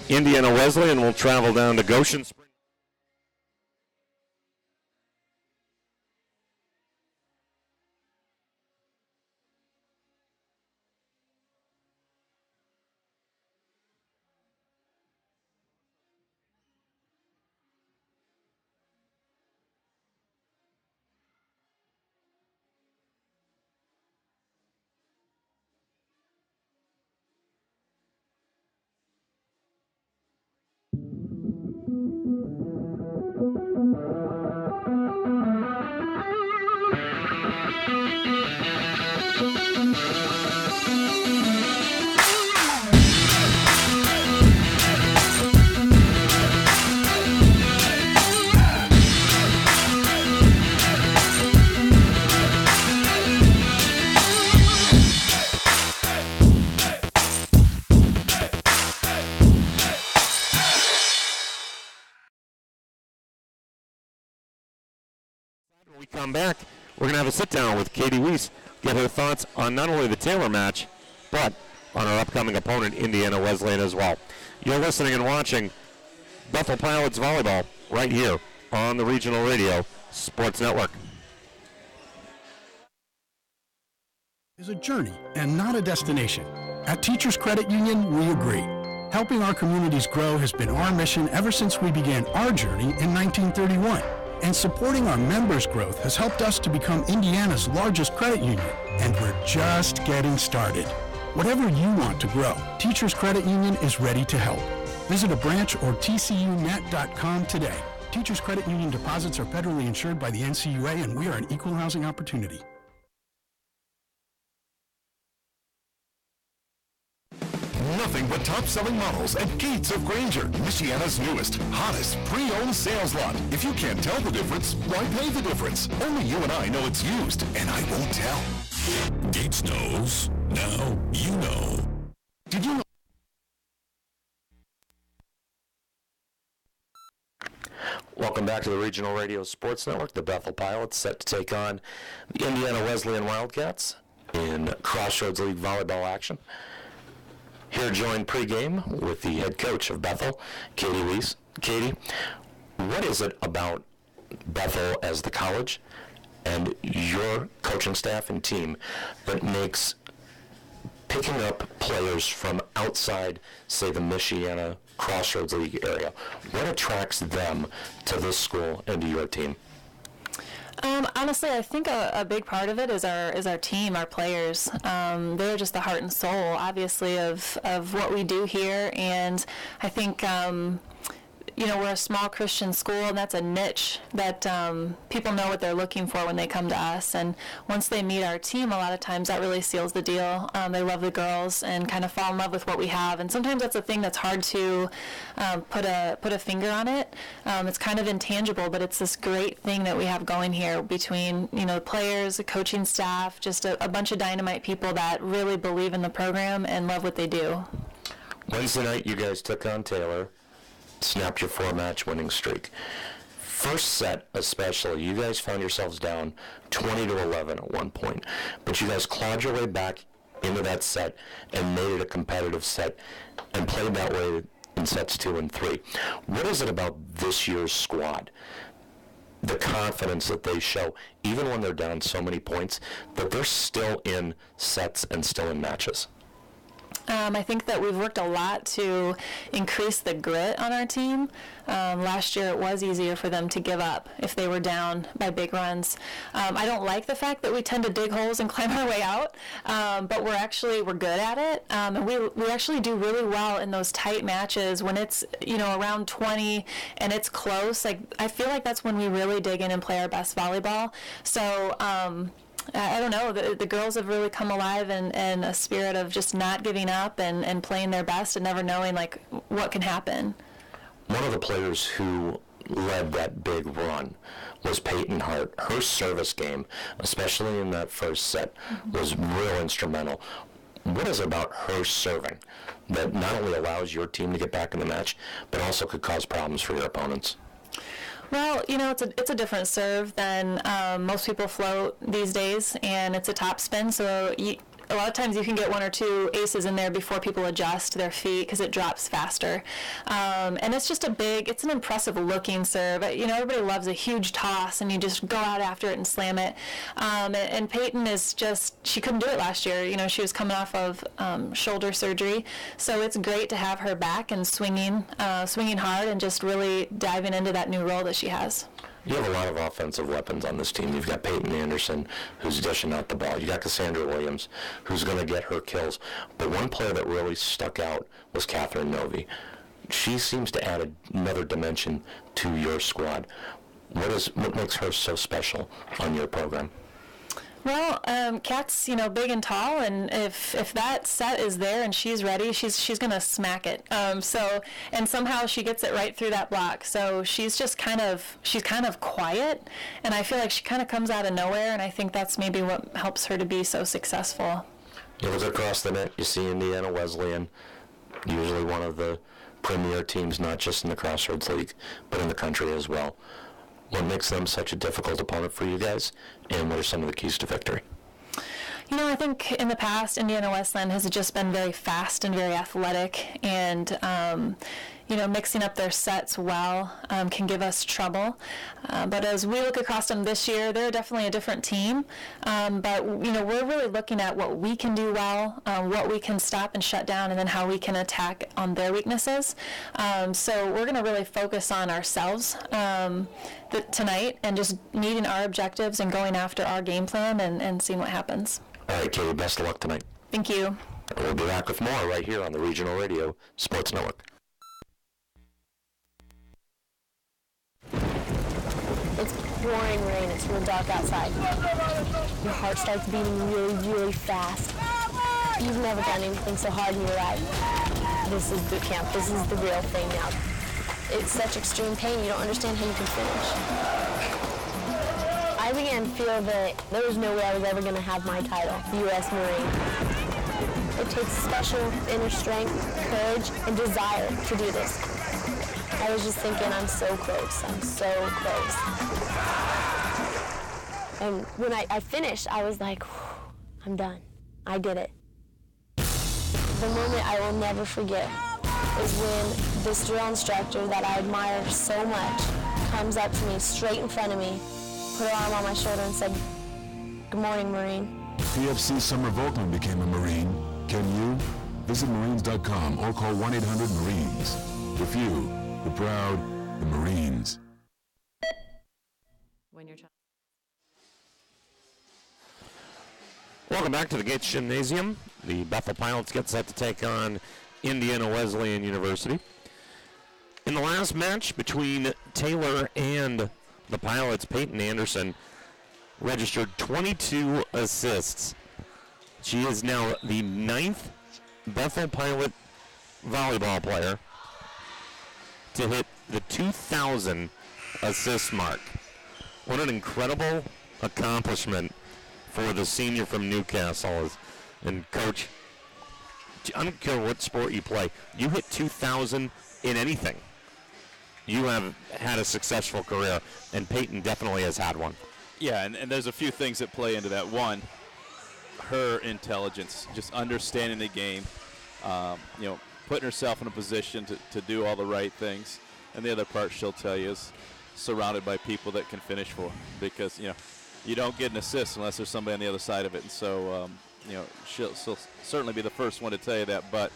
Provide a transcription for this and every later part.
Indiana Wesleyan will travel down to Goshen Springs. When we come back, we're going to have a sit-down with Katie Weiss, get her thoughts on not only the Taylor match, but on our upcoming opponent, Indiana Wesleyan, as well. You're listening and watching Bethel Pilots Volleyball right here on the Regional Radio Sports Network. Is a journey and not a destination. At Teachers Credit Union, we agree. Helping our communities grow has been our mission ever since we began our journey in 1931. And supporting our members' growth has helped us to become Indiana's largest credit union. And we're just getting started. Whatever you want to grow, Teachers Credit Union is ready to help. Visit a branch or tcunet.com today. Teachers Credit Union deposits are federally insured by the NCUA, and we are an equal housing opportunity. Nothing but top-selling models at Gates of Granger, Michiana's newest, hottest pre-owned sales lot. If you can't tell the difference, why pay the difference? Only you and I know it's used, and I won't tell. Gates knows. Now you know. Did you know? Welcome back to the Regional Radio Sports Network. The Bethel Pilots set to take on the Indiana Wesleyan Wildcats in Crossroads League volleyball action. Here joined pregame with the head coach of Bethel, Katie Weiss. Katie, what is it about Bethel as the college and your coaching staff and team that makes picking up players from outside, say, the Michiana Crossroads League area? What attracts them to this school and to your team? Honestly, I think a big part of it is our team, our players. They're just the heart and soul, obviously, of what we do here. And I think, we're a small Christian school, and that's a niche that people know what they're looking for when they come to us. And once they meet our team, a lot of times that really seals the deal. They love the girls and kind of fall in love with what we have. And sometimes that's a thing that's hard to put a finger on it. It's kind of intangible, but it's this great thing that we have going here between the players, the coaching staff, just a bunch of dynamite people that really believe in the program and love what they do. Wednesday night, you guys took on Taylor. Snapped your 4-match winning streak. First set especially, you guys found yourselves down 20-11 at one point, but you guys clawed your way back into that set and made it a competitive set and played that way in sets 2 and 3. What is it about this year's squad, the confidence that they show, even when they're down so many points, that they're still in sets and still in matches? I think that we've worked a lot to increase the grit on our team. Last year it was easier for them to give up if they were down by big runs. I don't like the fact that we tend to dig holes and climb our way out, but we're good at it. And we actually do really well in those tight matches when it's around 20 and it's close. I feel like that's when we really dig in and play our best volleyball. So I don't know, the girls have really come alive in a spirit of just not giving up and playing their best and never knowing what can happen. One of the players who led that big run was Peyton Hart. Her service game, especially in that first set, was real instrumental. What is it about her serving that not only allows your team to get back in the match, but also could cause problems for your opponents? Well, it's a different serve than most people float these days, and it's a top spin, so a lot of times you can get one or two aces in there before people adjust their feet because it drops faster. And it's just it's an impressive looking serve. You know, everybody loves a huge toss and you just go out after it and slam it. And Peyton she couldn't do it last year. You know, she was coming off of shoulder surgery. So it's great to have her back and swinging hard and just really diving into that new role that she has. You have a lot of offensive weapons on this team. You've got Peyton Anderson, who's dishing out the ball. You got Cassandra Williams, who's going to get her kills. But one player that really stuck out was Catherine Novi. She seems to add another dimension to your squad. What makes her so special on your program? Well, Kat's, you know, big and tall, and if that set is there and she's ready, she's gonna smack it. And somehow she gets it right through that block. So she's kind of quiet, and I feel like she kind of comes out of nowhere, and I think that's maybe what helps her to be so successful. You look across the net, you see Indiana Wesleyan, usually one of the premier teams, not just in the Crossroads League, but in the country as well. What makes them such a difficult opponent for you guys, and what are some of the keys to victory? You know, I think in the past, Indiana Wesleyan has just been very fast and very athletic, and you know, mixing up their sets well can give us trouble. But as we look across them this year, they're definitely a different team. But you know, we're really looking at what we can do well, what we can stop and shut down, and then how we can attack on their weaknesses. So we're going to really focus on ourselves tonight and just meeting our objectives and going after our game plan and seeing what happens. All right, Katie, best of luck tonight. Thank you. We'll be back with more right here on the Regional Radio Sports Network. It's pouring rain. It's real dark outside. Your heart starts beating really, really fast. You've never done anything so hard in your life. This is boot camp. This is the real thing now. It's such extreme pain, you don't understand how you can finish. I began to feel that there was no way I was ever going to have my title, U.S. Marine. It takes special inner strength, courage, and desire to do this. I was just thinking, I'm so close. I'm so close. And when I finished, I was like, I'm done. I did it. The moment I will never forget is when this drill instructor that I admire so much comes up to me straight in front of me, put her arm on my shoulder and said, "Good morning, Marine." PFC Summer Volkman became a Marine. Can you? Visit Marines.com or call 1-800-MARINES. The few, the proud, the Marines. Welcome back to the Gates Gymnasium. The Bethel Pilots get set to take on Indiana Wesleyan University. In the last match between Taylor and the Pilots, Peyton Anderson registered 22 assists. She is now the 9th Bethel Pilot volleyball player to hit the 2,000 assist mark. What an incredible accomplishment for the senior from Newcastle. And Coach, I don't care what sport you play, you hit 2,000 in anything, you have had a successful career, and Peyton definitely has had one. Yeah, and there's a few things that play into that. One, her intelligence, just understanding the game, putting herself in a position to do all the right things. And the other part she'll tell you is surrounded by people that can finish for her, because, you don't get an assist unless there's somebody on the other side of it. And so, she'll certainly be the first one to tell you that. But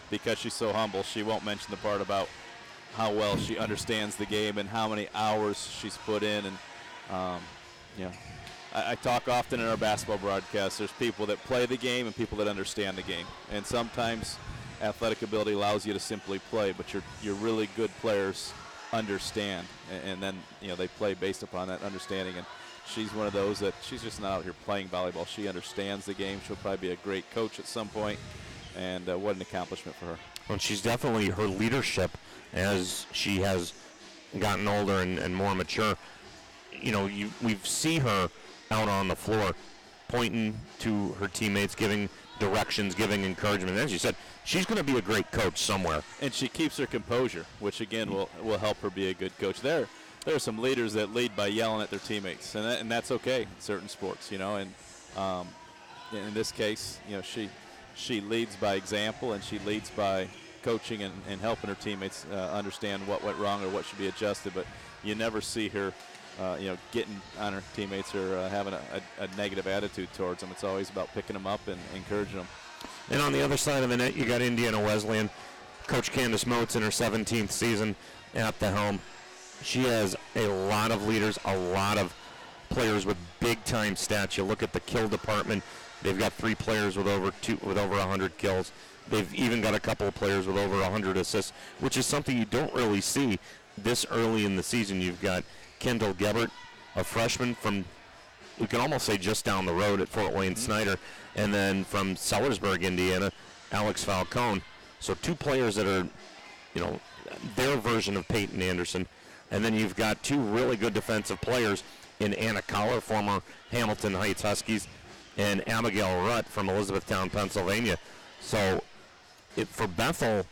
because she's so humble, she won't mention the part about how well she understands the game and how many hours she's put in. And, I talk often in our basketball broadcast, there's people that play the game and people that understand the game. And sometimes athletic ability allows you to simply play, but your really good players understand. And then, they play based upon that understanding. And she's one of those that she's just not out here playing volleyball. She understands the game. She'll probably be a great coach at some point. And what an accomplishment for her. Well, she's definitely, her leadership as she has gotten older and more mature. We see her out on the floor pointing to her teammates, giving directions, giving encouragement. As you said, she's going to be a great coach somewhere. And she keeps her composure, which, again, will help her be a good coach. There are some leaders that lead by yelling at their teammates, and that's okay in certain sports, and in this case, she leads by example, and she leads by coaching and helping her teammates understand what went wrong or what should be adjusted. But you never see her, getting on her teammates or having a negative attitude towards them. It's always about picking them up and encouraging them. And on the other side of the net, you got Indiana Wesleyan. Coach Candice Motes in her 17th season at the helm. She has a lot of leaders, a lot of players with big-time stats. You look at the kill department. They've got 3 players with over 100 kills. They've even got a couple of players with over 100 assists, which is something you don't really see this early in the season. You've got Kendall Gebert, a freshman from, we can almost say just down the road at Fort Wayne Snyder, and then from Sellersburg, Indiana, Alex Falcone. So 2 players that are, their version of Peyton Anderson. And then you've got 2 really good defensive players in Anna Collar, former Hamilton Heights Huskies, and Abigail Rutt from Elizabethtown, Pennsylvania. So for Bethel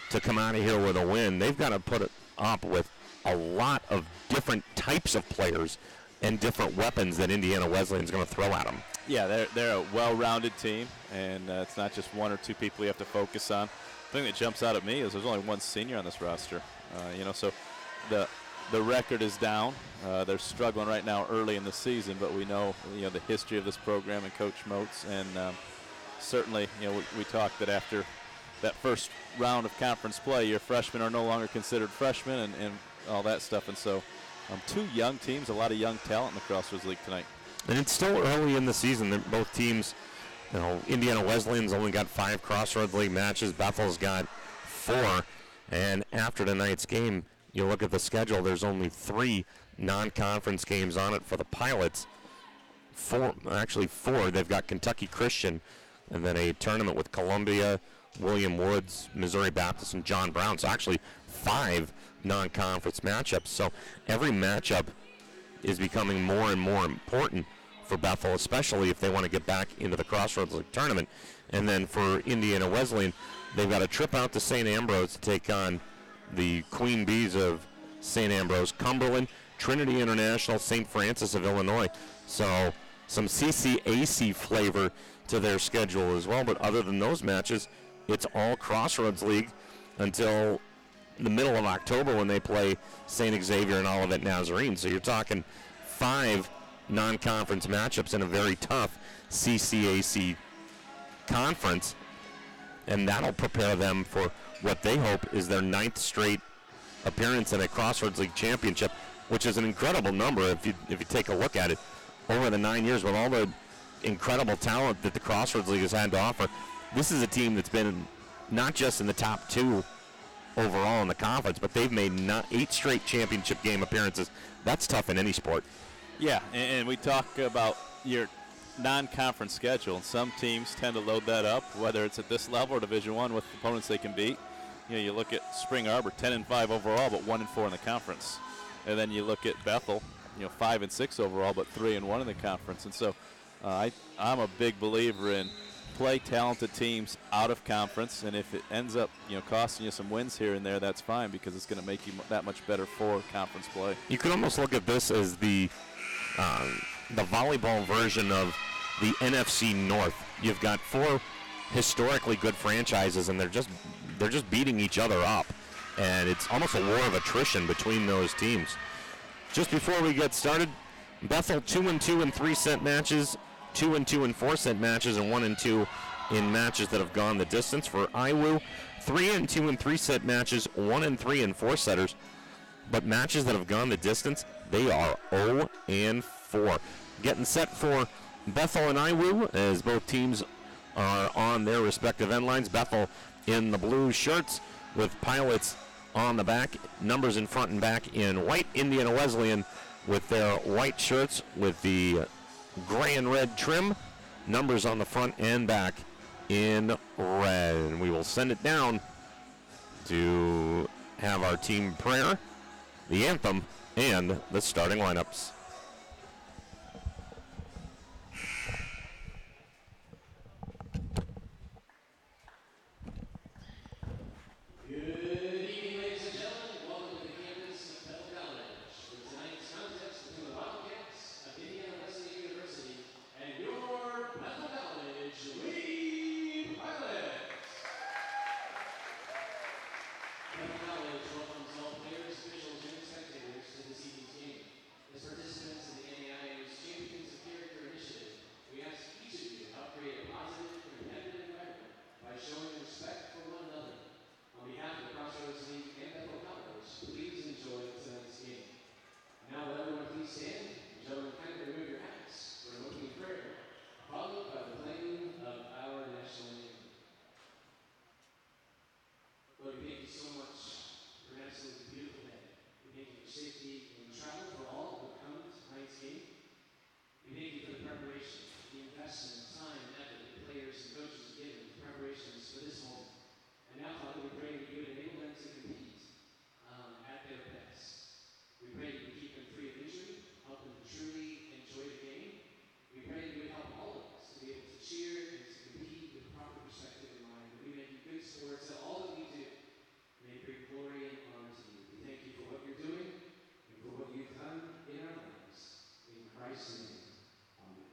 to come out of here with a win, they've got to put it up with a lot of different types of players and different weapons that Indiana Wesleyan's going to throw at them. Yeah, they're a well-rounded team, and it's not just 1 or 2 people you have to focus on. The thing that jumps out at me is there's only 1 senior on this roster. So the record is down. They're struggling right now early in the season, but we know the history of this program and Coach Motes, and certainly we talked that after that first round of conference play, your freshmen are no longer considered freshmen and all that stuff. And so 2 young teams, a lot of young talent in the Crossroads League tonight. And it's still early in the season. Both teams, Indiana Wesleyan's only got 5 Crossroads League matches. Bethel's got 4. And after tonight's game, you look at the schedule, there's only 3 non-conference games on it for the Pilots. 4. They've got Kentucky Christian, and then a tournament with Columbia, William Woods, Missouri Baptist, and John Brown. So actually 5 non-conference matchups. So every matchup is becoming more and more important for Bethel, especially if they want to get back into the Crossroads League tournament. And then for Indiana Wesleyan, they've got a trip out to St. Ambrose to take on the Queen Bees of St. Ambrose, Cumberland, Trinity International, St. Francis of Illinois. So some CCAC flavor to their schedule as well. But other than those matches, it's all Crossroads League until the middle of October when they play St. Xavier and Olivet Nazarene. So you're talking 5 non-conference matchups in a very tough CCAC conference, and that'll prepare them for what they hope is their 9th straight appearance in a Crossroads League championship, which is an incredible number if you take a look at it over the 9 years with all the incredible talent that the Crossroads League has had to offer. This is a team that's been not just in the top 2 overall in the conference, but they've made 8 straight championship game appearances. That's tough in any sport. Yeah, and we talk about your non-conference schedule, and some teams tend to load that up, whether it's at this level or Division I with opponents they can beat. You look at Spring Arbor, 10-5 overall, but 1-4 in the conference. And then you look at Bethel, 5-6 overall, but 3-1 in the conference. And so I'm a big believer in play talented teams out of conference, and if it ends up costing you some wins here and there, that's fine, because it's going to make you that much better for conference play. You could almost look at this as the volleyball version of the NFC North. You've got 4 historically good franchises, and they're just beating each other up, and it's almost a war of attrition between those teams. Just before we get started, Bethel 2-2 in 3-set matches, 2-2 in 4-set matches, and 1-2 in matches that have gone the distance. For IWU, 3-2 in 3-set matches, 1-3 in 4-setters. But matches that have gone the distance, they are 0-4. Getting set for Bethel and IWU as both teams are on their respective end lines. Bethel in the blue shirts with pilots on the back, numbers in front and back in white. Indiana Wesleyan with their white shirts with the gray and red trim, numbers on the front and back in red. And we will send it down to have our team prayer, the anthem, and the starting lineups. investment, time, and effort that players and coaches have given in preparations for this moment. And now, Father, we pray that you would enable them to compete at their best. We pray that you would keep them free of injury, help them to truly enjoy the game. We pray that you would help all of us to be able to cheer and to compete with proper perspective in mind, that we may be good stewards of all that we do. May bring glory and honor to you. We thank you for what you're doing and for what you've done in our lives. In Christ's name, amen.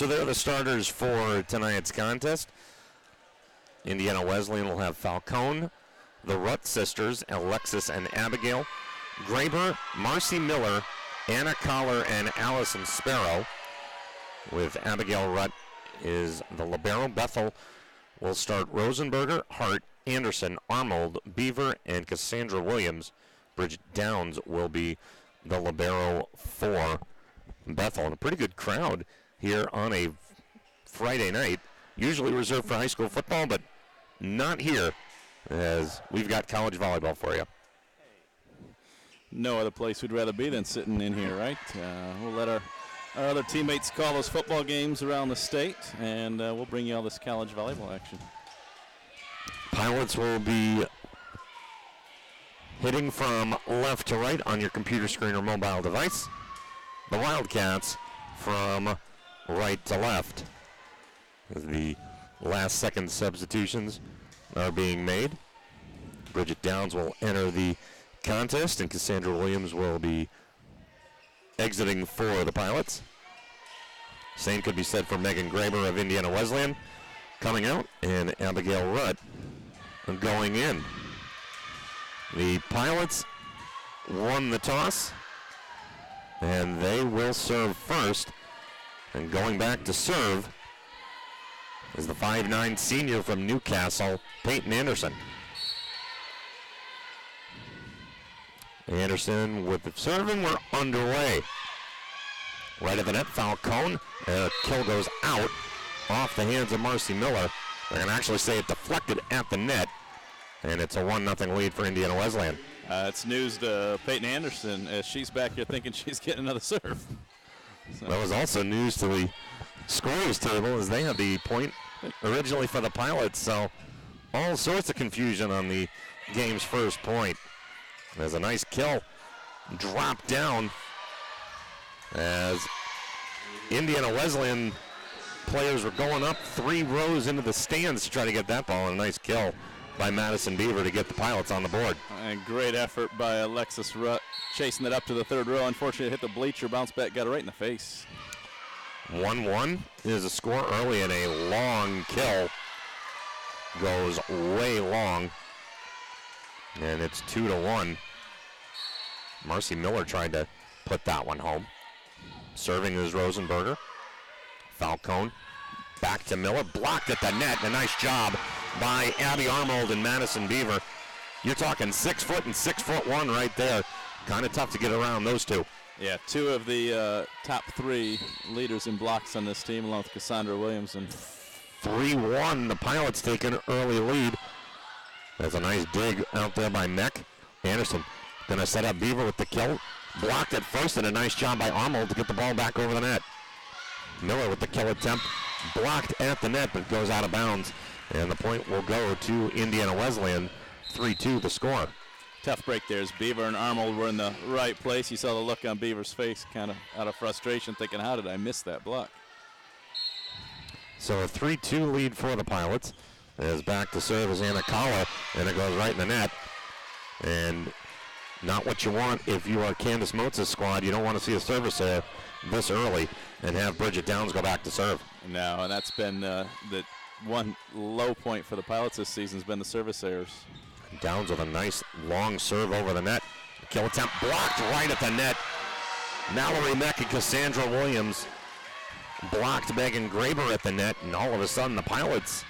So they're the starters for tonight's contest. Indiana Wesleyan will have Falcone, the Rutt sisters, Alexis and Abigail, Graber, Marcy Miller, Anna Collar, and Allison Sparrow. With Abigail Rutt is the libero. Bethel will start Rosenberger, Hart, Anderson, Arnold, Beaver, and Cassandra Williams. Bridget Downs will be the libero for Bethel. And a pretty good crowd here on a Friday night. Usually reserved for high school football, but not here, as we've got college volleyball for you. No other place we'd rather be than sitting in here, right? We'll let our other teammates call those football games around the state, and we'll bring you all this college volleyball action. Pilots will be hitting from left to right on your computer screen or mobile device. The Wildcats from right to left. As the last second substitutions are being made. Bridget Downs will enter the contest, and Cassandra Williams will be exiting for the Pilots. Same could be said for Megan Graber of Indiana Wesleyan coming out, and Abigail Rutt going in. The Pilots won the toss, and they will serve first. And going back to serve is the 5'9" senior from Newcastle, Peyton Anderson. Anderson with the serve, and we're underway. Right at the net, Falcone. Kill goes out off the hands of Marcy Miller. They're going to actually say it deflected at the net, and it's a 1-0 lead for Indiana Wesleyan. It's news to Peyton Anderson as she's back here thinking she's getting another serve. So. That was also news to the scorers table, as they had the point originally for the Pilots, so all sorts of confusion on the game's first point. There's a nice kill drop down as Indiana Wesleyan players were going up 3 rows into the stands to try to get that ball, and a nice kill by Madison Beaver to get the Pilots on the board. And great effort by Alexis Rutt, chasing it up to the 3rd row. Unfortunately, it hit the bleacher, bounced back, got it right in the face. 1-1 is a score early, and a long kill goes way long, and it's 2-1. Marcy Miller tried to put that one home. Serving is Rosenberger. Falcone back to Miller, blocked at the net. A nice job by Abby Arnold and Madison Beaver. You're talking 6 foot and 6'1" right there. Kind of tough to get around those two. Yeah, 2 of the top 3 leaders in blocks on this team, along with Cassandra Williams. And 3-1, the Pilots take an early lead. There's a nice dig out there by Meck. Anderson gonna set up Beaver with the kill. Blocked at first, and a nice job by Arnold to get the ball back over the net. Miller with the kill attempt. Blocked at the net, but goes out of bounds. And the point will go to Indiana Wesleyan. 3-2 the score. Tough break there as Beaver and Arnold were in the right place. You saw the look on Beaver's face, kind of out of frustration, thinking, how did I miss that block? So a 3-2 lead for the Pilots. As back to serve is Anna Collar, and it goes right in the net. And not what you want if you are Candice Motes' squad. You don't want to see a service there this early and have Bridget Downs go back to serve. No, and that's been the one low point for the Pilots this season has been the service errors. Downs with a nice long serve over the net. Kill attempt blocked right at the net. Mallory Meck and Cassandra Williams blocked Megan Graber at the net, and all of a sudden the Pilots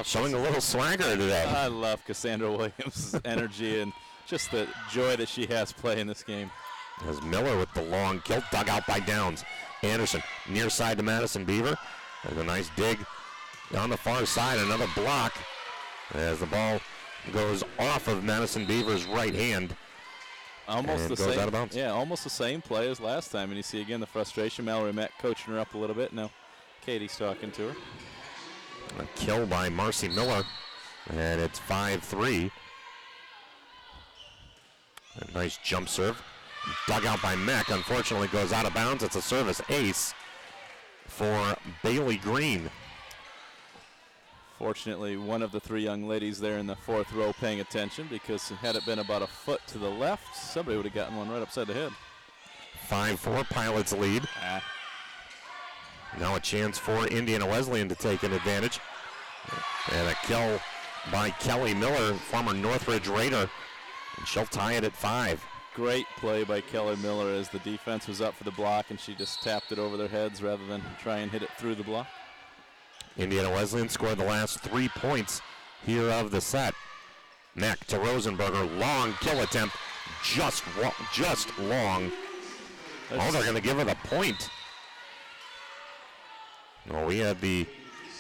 showing a little swagger today. I love Cassandra Williams' energy and just the joy that she has playing this game. As Miller with the long kill, dug out by Downs. Anderson near side to Madison Beaver. There's a nice dig on the far side, another block as the ball goes off of Madison Beaver's right hand. Almost the goes same. Out of bounds. Yeah, almost the same play as last time. And you see again the frustration. Mallory Mack coaching her up a little bit. Now Katie's talking to her. A kill by Marcy Miller, and it's 5-3. A nice jump serve. Dug out by Meck. Unfortunately goes out of bounds. It's a service ace for Bailey Green. Fortunately, one of the 3 young ladies there in the 4th row paying attention, because had it been about a foot to the left, somebody would have gotten one right upside the head. 5-4 Pilots lead. Now a chance for Indiana Wesleyan to take an advantage. And a kill by Kelly Miller, former Northridge Raider. And she'll tie it at 5. Great play by Kelly Miller as the defense was up for the block, and she just tapped it over their heads rather than try and hit it through the block. Indiana Wesleyan scored the last 3 points here of the set. Mack to Rosenberger, long kill attempt, just long. Oh, they're going to give her the point. No, we had the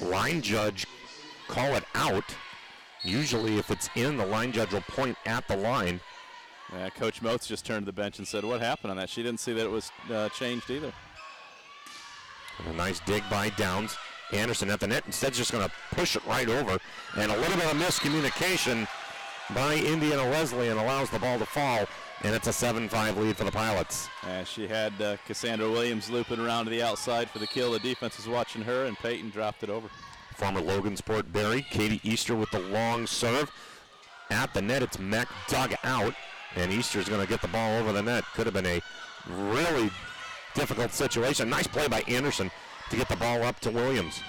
line judge call it out. Usually if it's in, the line judge will point at the line. Yeah, Coach Motes just turned to the bench and said, what happened on that? She didn't see that it was changed either. And a nice dig by Downs. Anderson at the net, instead just going to push it right over. And a little bit of miscommunication by Indiana Wesleyan allows the ball to fall, and it's a 7-5 lead for the Pilots. She had Cassandra Williams looping around to the outside for the kill. The defense was watching her, and Peyton dropped it over. Former Logansport Berry, Katie Easter with the long serve. At the net, it's Mack dug out, and Easter's going to get the ball over the net. Could have been a really difficult situation. Nice play by Anderson to get the ball up to Williams.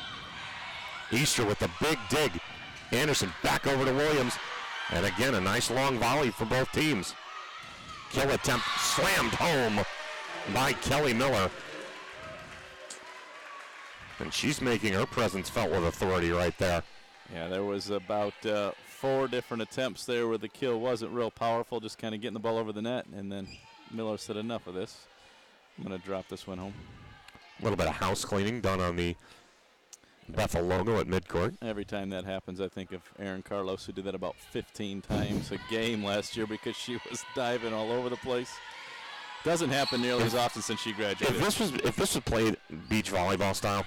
Easter with the big dig. Anderson back over to Williams. And again, a nice long volley for both teams. Kill attempt slammed home by Kelly Miller. And she's making her presence felt with authority right there. Yeah, there was about 4 different attempts there where the kill wasn't real powerful, just kind of getting the ball over the net. And then Miller said, enough of this. I'm going to drop this one home. A little bit of house cleaning done on the Bethel logo at midcourt. Every time that happens, I think of Erin Carlos, who did that about 15 times a game last year because she was diving all over the place. Doesn't happen nearly as often since she graduated. If this was played beach volleyball style,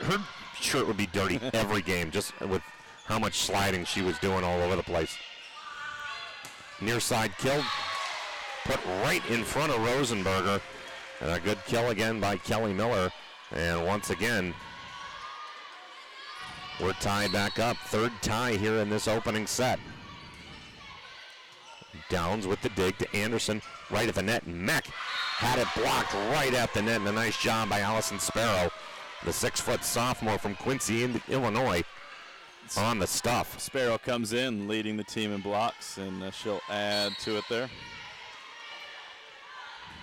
her shirt would be dirty every game, just with how much sliding she was doing all over the place. Near side kill, put right in front of Rosenberger. And a good kill again by Kelly Miller. And once again, we're tied back up. 3rd tie here in this opening set. Downs with the dig to Anderson, right at the net. Mack had it blocked right at the net, and a nice job by Allison Sparrow, the 6-foot sophomore from Quincy, Illinois, on the stuff. Sparrow comes in, leading the team in blocks, and she'll add to it there.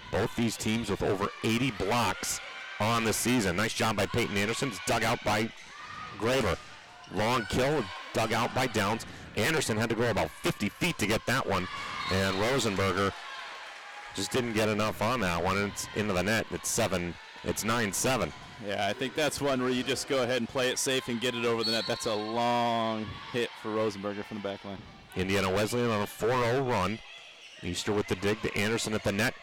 Both these teams with over 80 blocks on the season. Nice job by Peyton Anderson. It's dug out by Graber. Long kill, dug out by Downs. Anderson had to go about 50 feet to get that one. And Rosenberger just didn't get enough on that one. It's into the net. It's 9-7. Yeah, I think that's one where you just go ahead and play it safe and get it over the net. That's a long hit for Rosenberger from the back line. Indiana Wesleyan on a 4-0 run. Easter with the dig to Anderson at the net.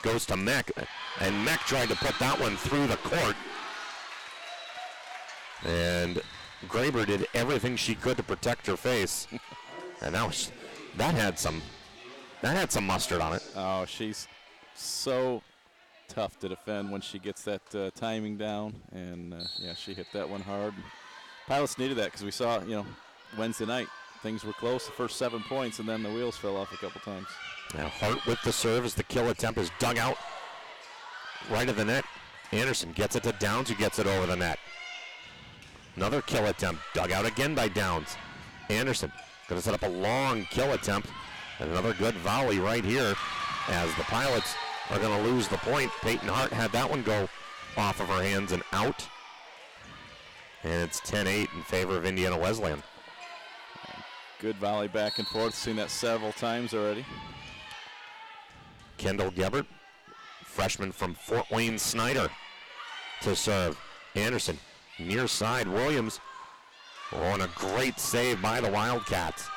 Goes to Mack, and Mack tried to put that one through the court. And Graber did everything she could to protect her face. And that had some mustard on it. Oh, she's so tough to defend when she gets that timing down. And, yeah, she hit that one hard. Pilots needed that because we saw, Wednesday night, things were close, the first 7 points, and then the wheels fell off a couple times. Now Hart with the serve as the kill attempt is dug out right of the net. Anderson gets it to Downs, who gets it over the net. Another kill attempt dug out again by Downs. Anderson going to set up a long kill attempt. And another good volley right here as the Pilots are going to lose the point. Peyton Hart had that one go off of her hands and out. And it's 10-8 in favor of Indiana Wesleyan. Good volley back and forth. Seen that several times already. Kendall Gebert, freshman from Fort Wayne Snyder, to serve. Anderson, near side, Williams. Oh, and a great save by the Wildcats.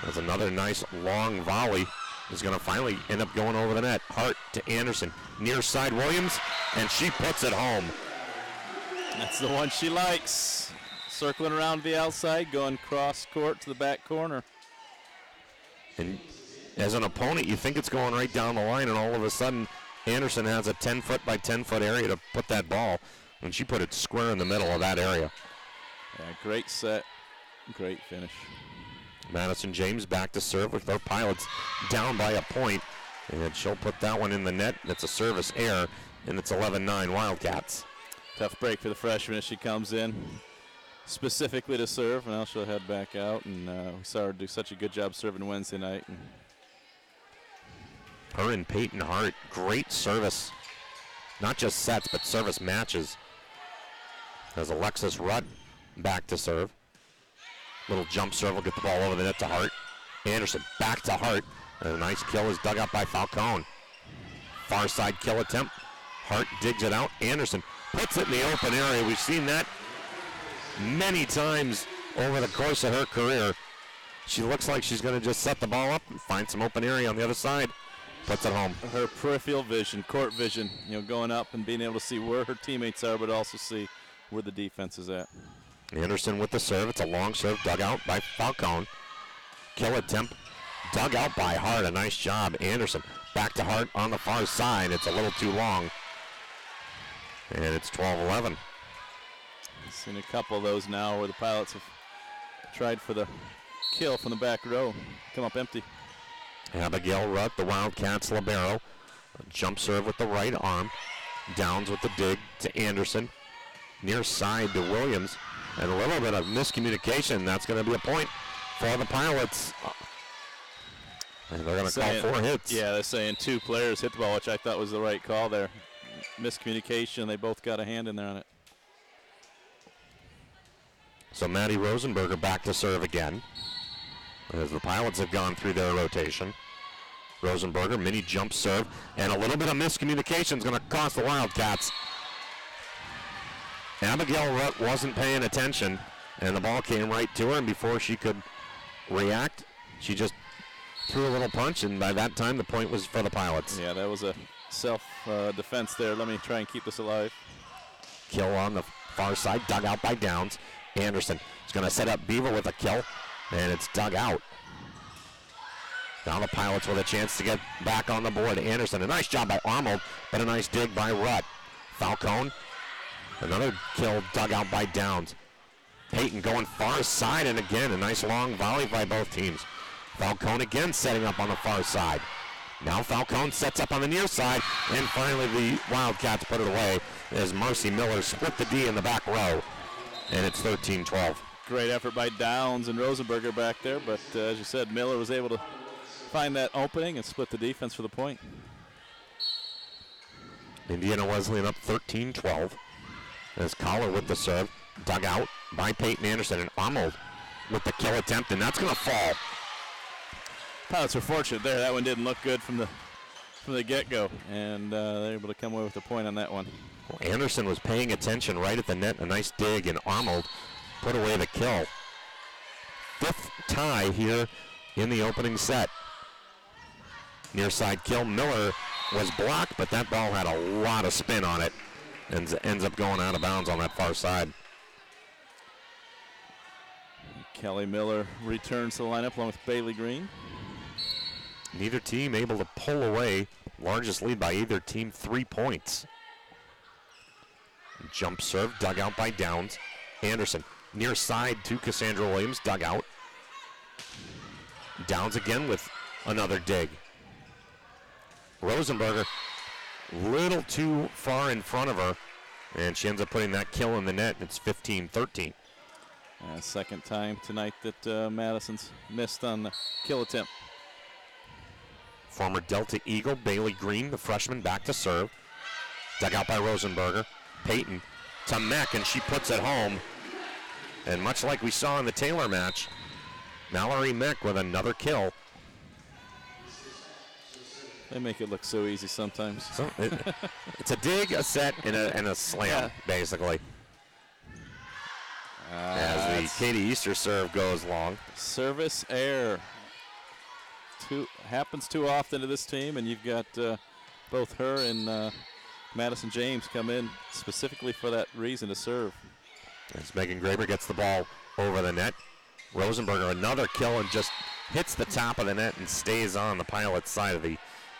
There's another nice long volley. Is going to finally end up going over the net. Hart to Anderson, near side, Williams, and she puts it home. That's the one she likes. Circling around to the outside, going cross court to the back corner. And as an opponent, you think it's going right down the line, and all of a sudden, Anderson has a 10-foot by 10-foot area to put that ball, and she put it square in the middle of that area. Yeah, great set, great finish. Madison James back to serve with their Pilots down by a point, and she'll put that one in the net. That's a service error, and it's 11-9 Wildcats. Tough break for the freshman as she comes in specifically to serve. Now she'll head back out, and we saw her do such a good job serving Wednesday night. And her and Peyton Hart, great service. Not just sets, but service matches. As Alexis Rutt back to serve. Little jump serve will get the ball over the net to Hart. Anderson back to Hart. And a nice kill is dug up by Falcone. Far side kill attempt. Hart digs it out. Anderson puts it in the open area. We've seen that many times over the course of her career. She looks like she's going to just set the ball up and find some open area on the other side. Puts it home. Her peripheral vision, court vision, going up and being able to see where her teammates are, but also see where the defense is at. Anderson with the serve. It's a long serve dug out by Falcone. Kill attempt dug out by Hart. A nice job. Anderson back to Hart on the far side. It's a little too long. And it's 12-11. I've seen a couple of those now where the Pilots have tried for the kill from the back row. Come up empty. Abigail Rutt, the Wildcats libero. A jump serve with the right arm. Downs with the dig to Anderson. Near side to Williams. And a little bit of miscommunication. That's going to be a point for the Pilots. And they're going to call 4 hits. Yeah, they're saying 2 players hit the ball, which I thought was the right call there. Miscommunication. They both got a hand in there on it. So Maddie Rosenberger back to serve again. As the Pilots have gone through their rotation. Rosenberger, mini jump serve, and a little bit of miscommunication is going to cost the Wildcats. Abigail Rutt wasn't paying attention, and the ball came right to her, and before she could react, she just threw a little punch, and by that time the point was for the Pilots. Yeah, that was a self-defense there. Let me try and keep this alive. Kill on the far side, dug out by Downs. Anderson is going to set up Beaver with a kill, and it's dug out. Now the Pilots with a chance to get back on the board. Anderson, a nice job by Arnold, but a nice dig by Rutt. Falcone, another kill dug out by Downs. Peyton going far side, and again, a nice long volley by both teams. Falcone again setting up on the far side. Now Falcone sets up on the near side, and finally the Wildcats put it away as Marcy Miller split the D in the back row, and it's 13-12. Great effort by Downs and Rosenberger back there, but as you said, Miller was able to find that opening and split the defense for the point. Indiana Wesleyan up 13-12. As Collar with the serve, dug out by Peyton Anderson, and Arnold with the kill attempt, and that's going to fall. Pilots were fortunate there. That one didn't look good from the get-go, and they're able to come away with a point on that one. Well, Anderson was paying attention right at the net. A nice dig, and Arnold put away the kill. 5th tie here in the opening set. Near side kill. Miller was blocked, but that ball had a lot of spin on it and ends up going out of bounds on that far side. Kelly Miller returns to the lineup along with Bailey Green. Neither team able to pull away. Largest lead by either team, 3 points. Jump serve, dug out by Downs. Anderson near side to Cassandra Williams, dug out. Downs again with another dig. Rosenberger, little too far in front of her, and she ends up putting that kill in the net. It's 15-13. Second time tonight that Madison's missed on the kill attempt. Former Delta Eagle, Bailey Green, the freshman, back to serve. Dug out by Rosenberger. Peyton to Meck, and she puts it home. And much like we saw in the Taylor match, Mallory Meck with another kill. They make it look so easy sometimes. So it's a dig, a set, and a slam, basically. As the Katie Easter serve goes long. Service error. Happens too often to this team, and you've got both her and Madison James come in specifically for that reason to serve. As Megan Graber gets the ball over the net. Rosenberger another kill and just hits the top of the net and stays on the Pilots side of the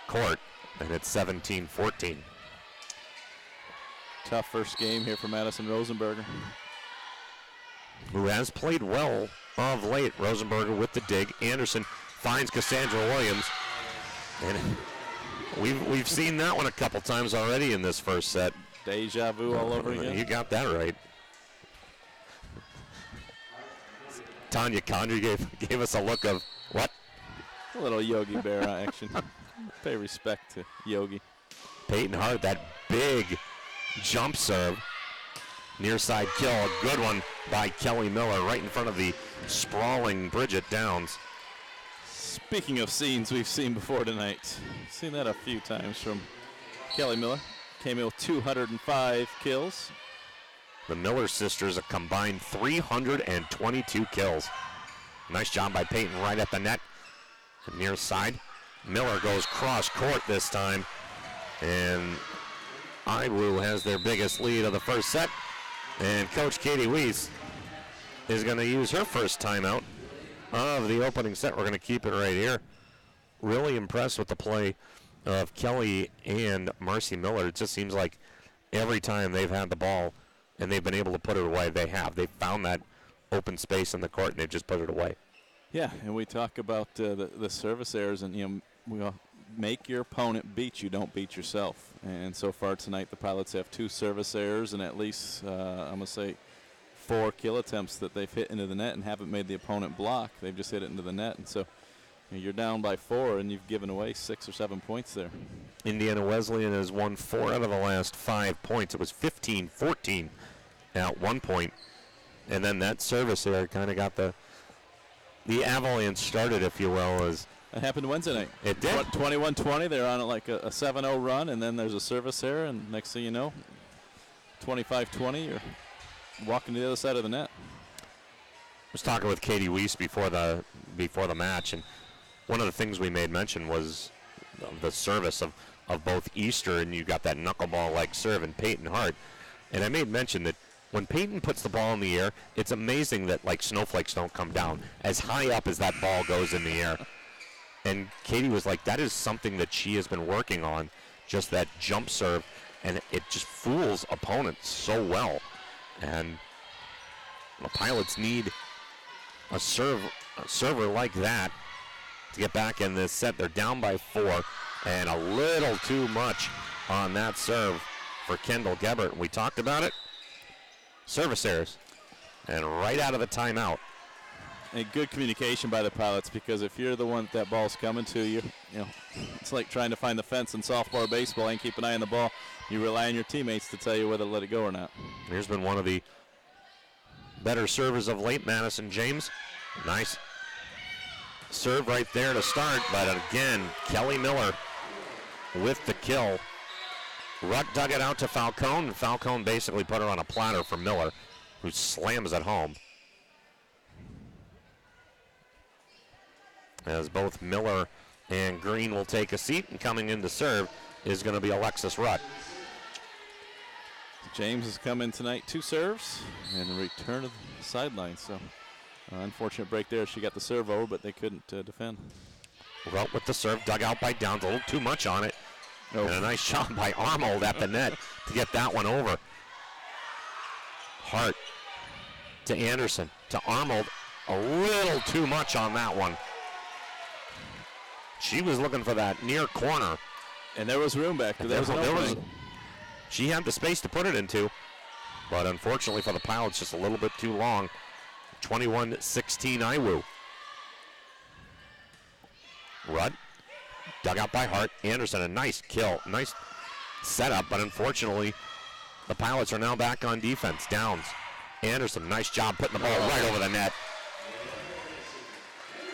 court, and it's 17-14. Tough first game here for Madison Rosenberger, who has played well of late. Rosenberger with the dig. Anderson finds Cassandra Williams, and We've seen that one a couple times already in this first set. Deja vu all over again. You got that right. Tanya Condry gave us a look of what? A little Yogi Berra action. Pay respect to Yogi. Peyton Hart, that big jump serve. Near side kill, a good one by Kelly Miller right in front of the sprawling Bridget Downs. Speaking of scenes we've seen before tonight, seen that a few times from Kelly Miller. Came in with 205 kills. The Miller sisters, a combined 322 kills. Nice job by Peyton right at the net. Near side. Miller goes cross court this time. And Iwu has their biggest lead of the first set. And Coach Katie Weiss is going to use her first timeout of the opening set. We're going to keep it right here. Really impressed with the play of Kelly and Marcy Miller. It just seems like every time they've had the ball and they've been able to put it away, they have. They've found that open space in the court and they've just put it away. Yeah, and we talk about the service errors, and we make your opponent beat you, don't beat yourself. And so far tonight, the Pilots have 2 service errors and at least, I'm going to say, 4 kill attempts that they've hit into the net and haven't made the opponent block. They've just hit it into the net. And so you're down by 4 and you've given away 6 or 7 points there. Indiana Wesleyan has won 4 out of the last 5 points. It was 15-14 at one point. And then that service error kind of got the avalanche started, if you will, as it happened Wednesday night. It did. 21-20. They're on like a 7-0 run, and then there's a service error, and next thing you know, 25-20, you're walking to the other side of the net. I was talking with Katie Weiss before the match, and one of the things we made mention was the service of both Easter, and you got that knuckleball-like serve, and Peyton Hart. And I made mention that when Peyton puts the ball in the air, it's amazing that like snowflakes don't come down as high up as that ball goes in the air. And Katie was like, that is something that she has been working on, just that jump serve, and it just fools opponents so well. And the Pilots need a server like that to get back in this set. They're down by 4, and a little too much on that serve for Kendall Gebert. We talked about it. Service errors, and right out of the timeout. And good communication by the Pilots, because if you're the one that ball's coming to you, it's like trying to find the fence in softball or baseball and keep an eye on the ball. You rely on your teammates to tell you whether to let it go or not. Here's been one of the better servers of late, Madison James. Nice serve right there to start, but again, Kelly Miller with the kill. Rutt dug it out to Falcone, and Falcone basically put her on a platter for Miller, who slams it home. As both Miller and Green will take a seat, and coming in to serve is going to be Alexis Rutt. James has come in tonight, 2 serves, and a return to the sideline. So, unfortunate break there. She got the serve over, but they couldn't defend. Rutt with the serve, dug out by Downs, a little too much on it. And a nice shot by Armold at the net to get that one over. Hart to Anderson to Armold. A little too much on that one. She was looking for that near corner. And there was room back there. She had the space to put it into. But unfortunately for the Pilots, just a little bit too long. 21-16 Iwu. Rudd. Dug out by Hart. Anderson, a nice kill. Nice setup, but unfortunately, the Pilots are now back on defense. Downs. Anderson, nice job putting the ball right over the net.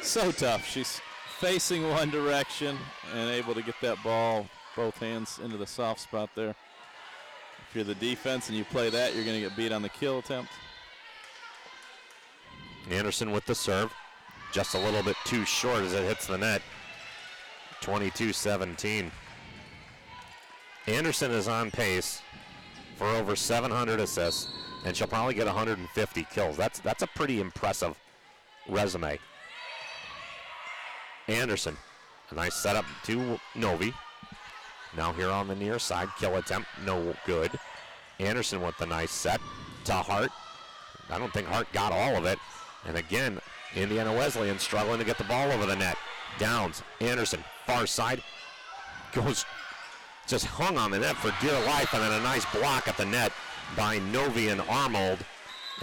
So tough. She's facing one direction and able to get that ball, both hands into the soft spot there. If you're the defense and you play that, you're going to get beat on the kill attempt. Anderson with the serve. Just a little bit too short as it hits the net. 22-17. Anderson is on pace for over 700 assists, and she'll probably get 150 kills. That's a pretty impressive resume. Anderson, a nice setup to Novi. Now here on the near side, kill attempt, no good. Anderson with the nice set to Hart. I don't think Hart got all of it. And again, Indiana Wesleyan struggling to get the ball over the net. Downs, Anderson, far side. goes just hung on the net for dear life, and then a nice block at the net by Novi and Armold,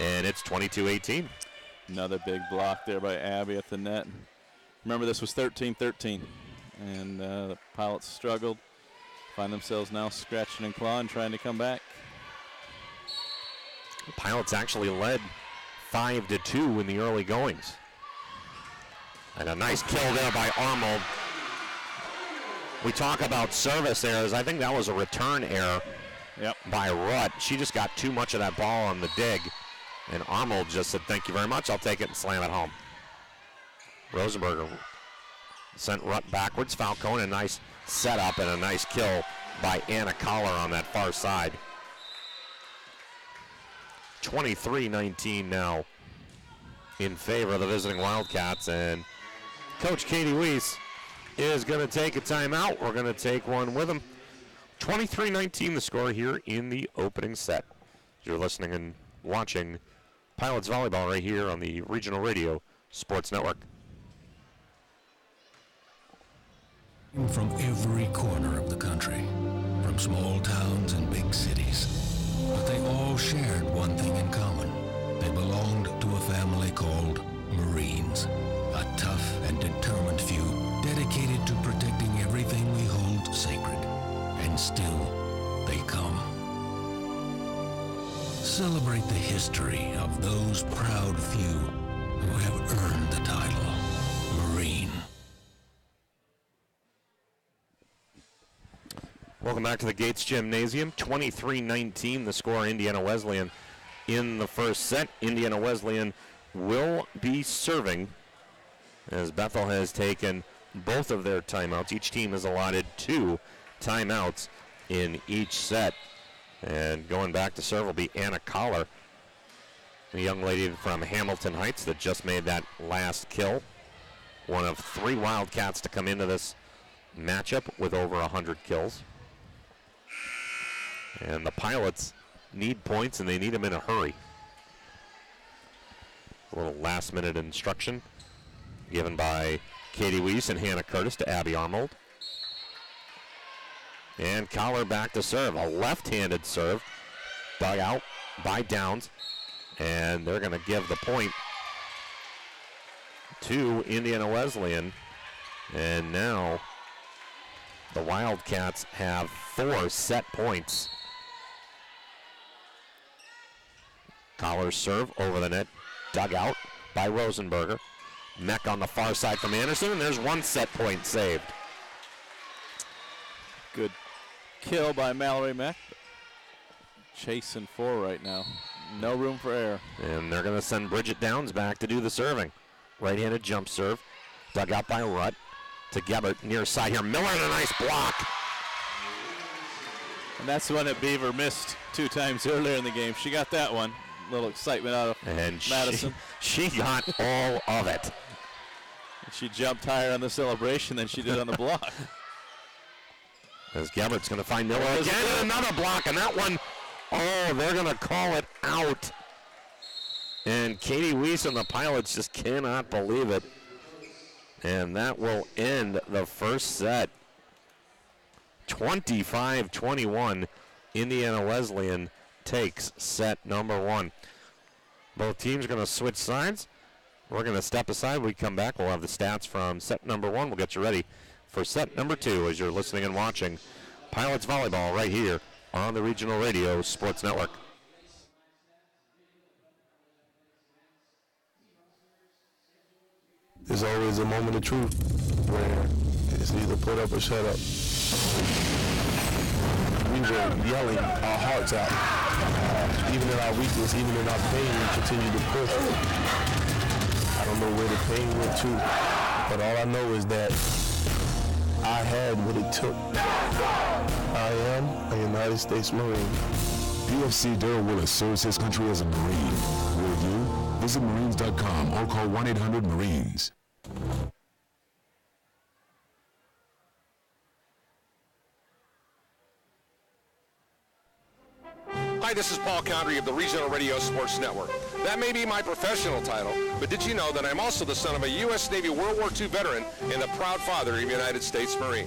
and it's 22-18. Another big block there by Abby at the net. Remember, this was 13-13, and the Pilots struggled, find themselves now scratching and clawing, trying to come back. The Pilots actually led 5-2 in the early goings. And a nice kill there by Armold. We talk about service errors. I think that was a return error by Rutt. She just got too much of that ball on the dig. And Armold just said, thank you very much. I'll take it and slam it home. Rosenberger sent Rutt backwards. Falcone, a nice setup and a nice kill by Anna Collar on that far side. 23-19 now in favor of the visiting Wildcats. And Coach Katie Weiss is going to take a timeout. We're going to take one with him. 23-19 the score here in the opening set. You're listening and watching Pilots Volleyball right here on the Regional Radio Sports Network. From every corner of the country, from small towns and big cities, but they all shared one thing in common. They belonged to a family called Marines, a tough and determined few dedicated to protecting everything we hold sacred. And still, they come. Celebrate the history of those proud few who have earned the title Marine. Welcome back to the Gates Gymnasium. 23-19 the score. Indiana Wesleyan in the first set. Indiana Wesleyan will be serving as Bethel has taken both of their timeouts. Each team has allotted 2 timeouts in each set. And going back to serve will be Anna Collar, the young lady from Hamilton Heights that just made that last kill. One of 3 Wildcats to come into this matchup with over 100 kills. And the Pilots need points, and they need them in a hurry. A little last-minute instruction given by Katie Weiss and Hannah Curtis to Abby Armold. And Collar back to serve. A left-handed serve. Dug out by Downs. And they're going to give the point to Indiana Wesleyan. And now the Wildcats have 4 set points. Collar's serve over the net. Dug out by Rosenberger. Meck on the far side from Anderson, and there's 1 set point saved. Good kill by Mallory Meck. Chasing 4 right now. No room for error. And they're going to send Bridget Downs back to do the serving. Right-handed jump serve. Dug out by Rutt. To Gebert, near side here. Miller, and a nice block. And that's the one that Beaver missed 2 times earlier in the game. She got that one. A little excitement out of Madison. She got all of it. She jumped higher on the celebration than she did on the block. As Gebert's going to find Miller again, and another block, and that one, oh, they're going to call it out. And Katie Weiss and the Pilots just cannot believe it. And that will end the first set. 25-21, Indiana Wesleyan takes set number 1. Both teams are going to switch sides. We're going to step aside. We come back. We'll have the stats from set number 1. We'll get you ready for set number 2 as you're listening and watching Pilots Volleyball right here on the Regional Radio Sports Network. There's always a moment of truth where it's either put up or shut up. We were yelling our hearts out. Even in our weakness, even in our pain, we continue to push. I don't know where the pain went to, but all I know is that I had what it took. I am a United States Marine. UFC Daryl Willis serves his country as a Marine. Will you? Visit Marines.com or call 1-800-MARINES. Hi, this is Paul Condry of the Regional Radio Sports Network. That may be my professional title, but did you know that I'm also the son of a U.S. Navy World War II veteran and the proud father of a United States Marine?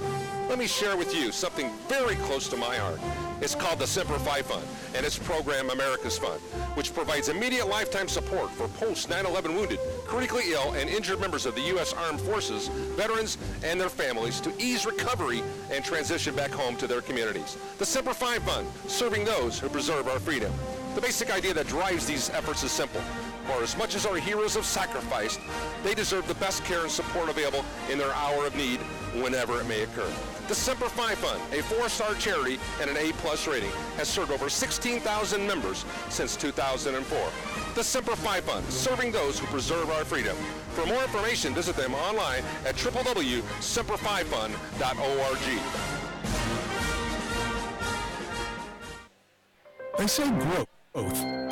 let me share with you something very close to my heart. It's called the Semper Fi Fund, and its program America's Fund, which provides immediate lifetime support for post-9/11 wounded, critically ill, and injured members of the U.S. Armed Forces, veterans, and their families to ease recovery and transition back home to their communities. The Semper Fi Fund, serving those who preserve our freedom. The basic idea that drives these efforts is simple. For as much as our heroes have sacrificed, they deserve the best care and support available in their hour of need, whenever it may occur. The Semper Fi Fund, a 4-star charity and an A+ rating, has served over 16,000 members since 2004. The Semper Fi Fund, serving those who preserve our freedom. For more information, visit them online at www.semperfifund.org. They say growth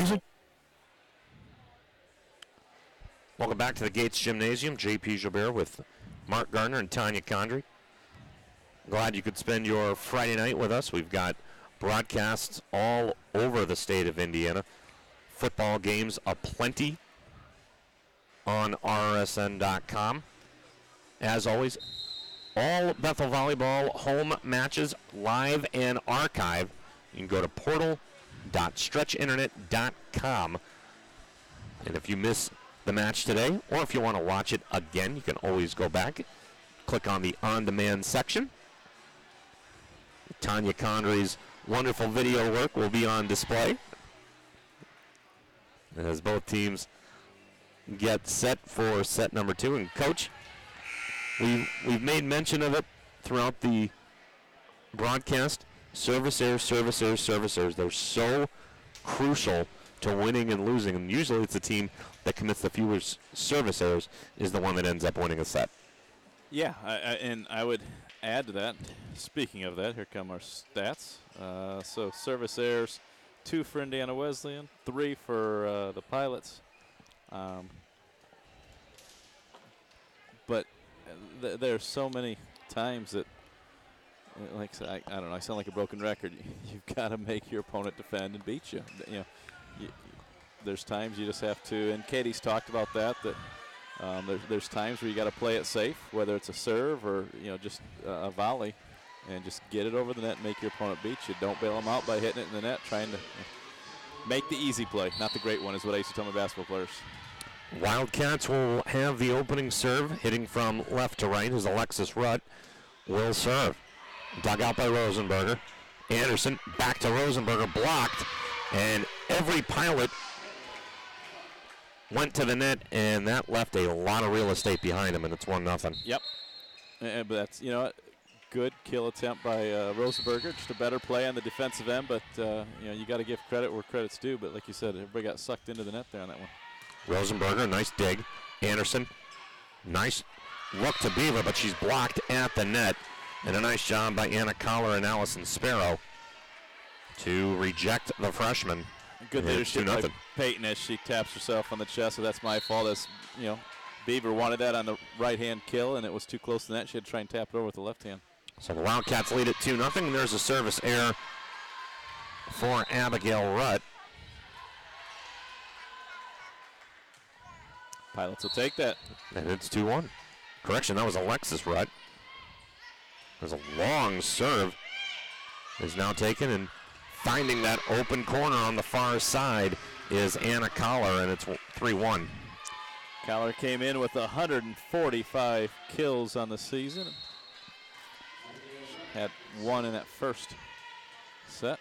is a... Welcome back to the Gates Gymnasium. J.P. Gilbert with Mark Gardner and Tanya Condry. Glad you could spend your Friday night with us. We've got broadcasts all over the state of Indiana. Football games aplenty on rsn.com. As always, all Bethel Volleyball home matches live and archive. You can go to portal.stretchinternet.com. And if you miss the match today, or if you want to watch it again, you can always go back, click on the on-demand section. Tanya Condry's wonderful video work will be on display as both teams get set for set number 2. And Coach, we've made mention of it throughout the broadcast. Service errors, service errors, service errors. They're so crucial to winning and losing, and usually it's the team that commits the fewest service errors is the one that ends up winning a set. Yeah, and I would add to that, speaking of that, here come our stats. So service errors, 2 for Indiana Wesleyan, 3 for the Pilots. But there's so many times that, like I said, I don't know, I sound like a broken record. You've got to make your opponent defend and beat you. You know, there's times you just have to, and Katie's talked about that there's times where you got to play it safe, whether it's a serve or just a volley, and just get it over the net and make your opponent beat you. Don't bail them out by hitting it in the net, trying to make the easy play, not the great one, is what I used to tell my basketball players. Wildcats will have the opening serve, hitting from left to right as Alexis Rutt will serve. Dug out by Rosenberger. Anderson back to Rosenberger, blocked, and every Pilot went to the net, and that left a lot of real estate behind him, and it's 1-0. Yep. But that's, good kill attempt by Rosenberger. Just a better play on the defensive end, but, you got to give credit where credit's due. But like you said, everybody got sucked into the net there on that one. Rosenberger, nice dig. Anderson, nice look to Beaver, but she's blocked at the net. And a nice job by Anna Collar and Allison Sparrow to reject the freshman. Good leadership by Peyton as she taps herself on the chest, so that's my fault. As Beaver wanted that on the right-hand kill, and it was too close to the net. She had to try and tap it over with the left hand. So the Wildcats lead at 2-0, and there's a service error for Abigail Rutt. Pilots will take that. And it's 2-1. Correction, that was Alexis Rutt. There's a long serve. Is now taken, and finding that open corner on the far side is Anna Collar, and it's 3-1. Collar came in with 145 kills on the season. Had 1 in that first set.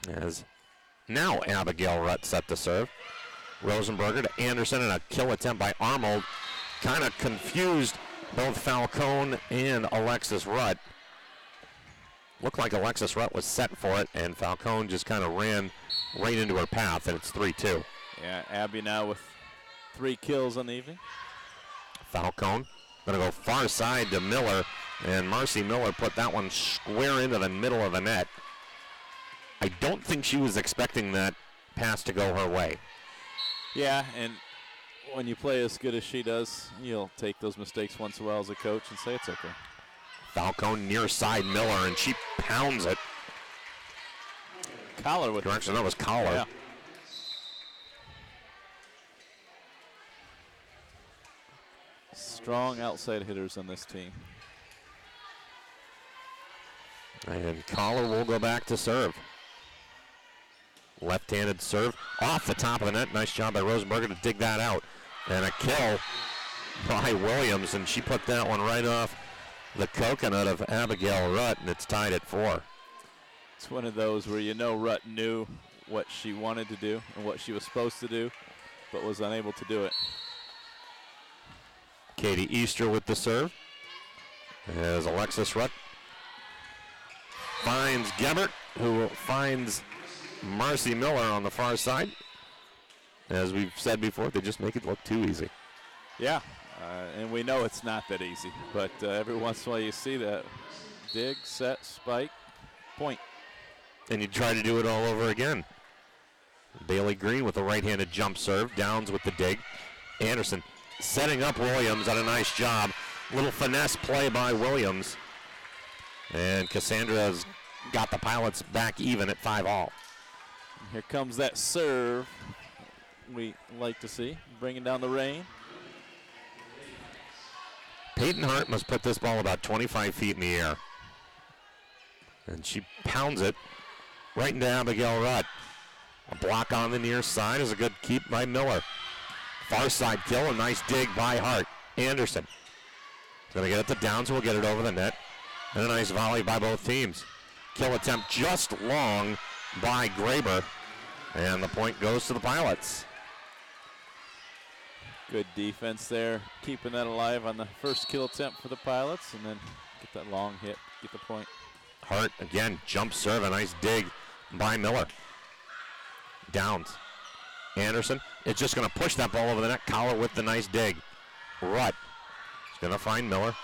As now Abigail Rutt set to serve. Rosenberger to Anderson, and a kill attempt by Armold. Kind of confused both Falcone and Alexis Rutt. Looked like Alexis Rutt was set for it, and Falcone just kind of ran right into her path, and it's 3-2. Yeah, Abby now with 3 kills on the evening. Falcone going to go far side to Miller, and Marcy Miller put that one square into the middle of the net. I don't think she was expecting that pass to go her way. Yeah, and when you play as good as she does, you'll take those mistakes once in a while as a coach and say it's okay. Falcone near side Miller, and she pounds it. Collar with direction. That was Collar. Yeah. Strong outside hitters on this team. And Collar will go back to serve. Left-handed serve off the top of the net. Nice job by Rosenberger to dig that out. And a kill by Williams, and she put that one right off the coconut of Abigail Rutt, and it's tied at 4. It's one of those where Rutt knew what she wanted to do and what she was supposed to do, but was unable to do it. Katie Easter with the serve. As Alexis Rutt finds Gebert, who finds Marcy Miller on the far side. As we've said before, they just make it look too easy. Yeah, and we know it's not that easy, but every once in a while you see that. Dig, set, spike, point. And you try to do it all over again. Bailey Green with a right-handed jump serve. Downs with the dig. Anderson setting up Williams on a nice job. Little finesse play by Williams. And Cassandra's got the Pilots back even at 5-all. Here comes that serve we like to see, bringing down the rain. Peyton Hart must put this ball about 25 feet in the air. And she pounds it right into Abigail Rutt. A block on the near side is a good keep by Miller. Far side kill, a nice dig by Hart. Anderson is going to get it to Downs, who will get it over the net. And a nice volley by both teams. Kill attempt just long by Graber. And the point goes to the Pilots. Good defense there, keeping that alive on the first kill attempt for the Pilots, and then get that long hit, get the point. Hart again, jump serve, a nice dig by Miller. Downs. Anderson is just going to push that ball over the net. Collar with the nice dig. Rutt is going to find Miller.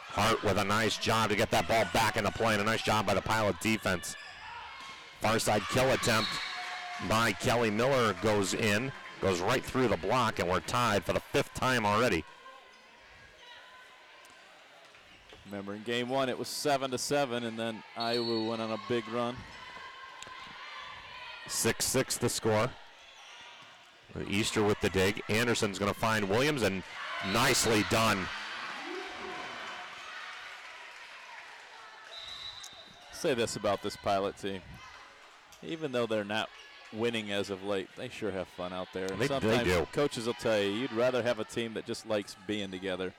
Hart with a nice job to get that ball back into play, and a nice job by the Pilot defense. Far side kill attempt by Kelly Miller goes in, goes right through the block, and we're tied for the 5th time already. Remember, in game 1 it was 7-7, and then Iowa went on a big run. 6-6 the score. Easter with the dig. Anderson's going to find Williams, and nicely done. Say this about this Pilot team. Even though they're not winning as of late, they sure have fun out there. And sometimes do. Coaches will tell you, you'd rather have a team that just likes being together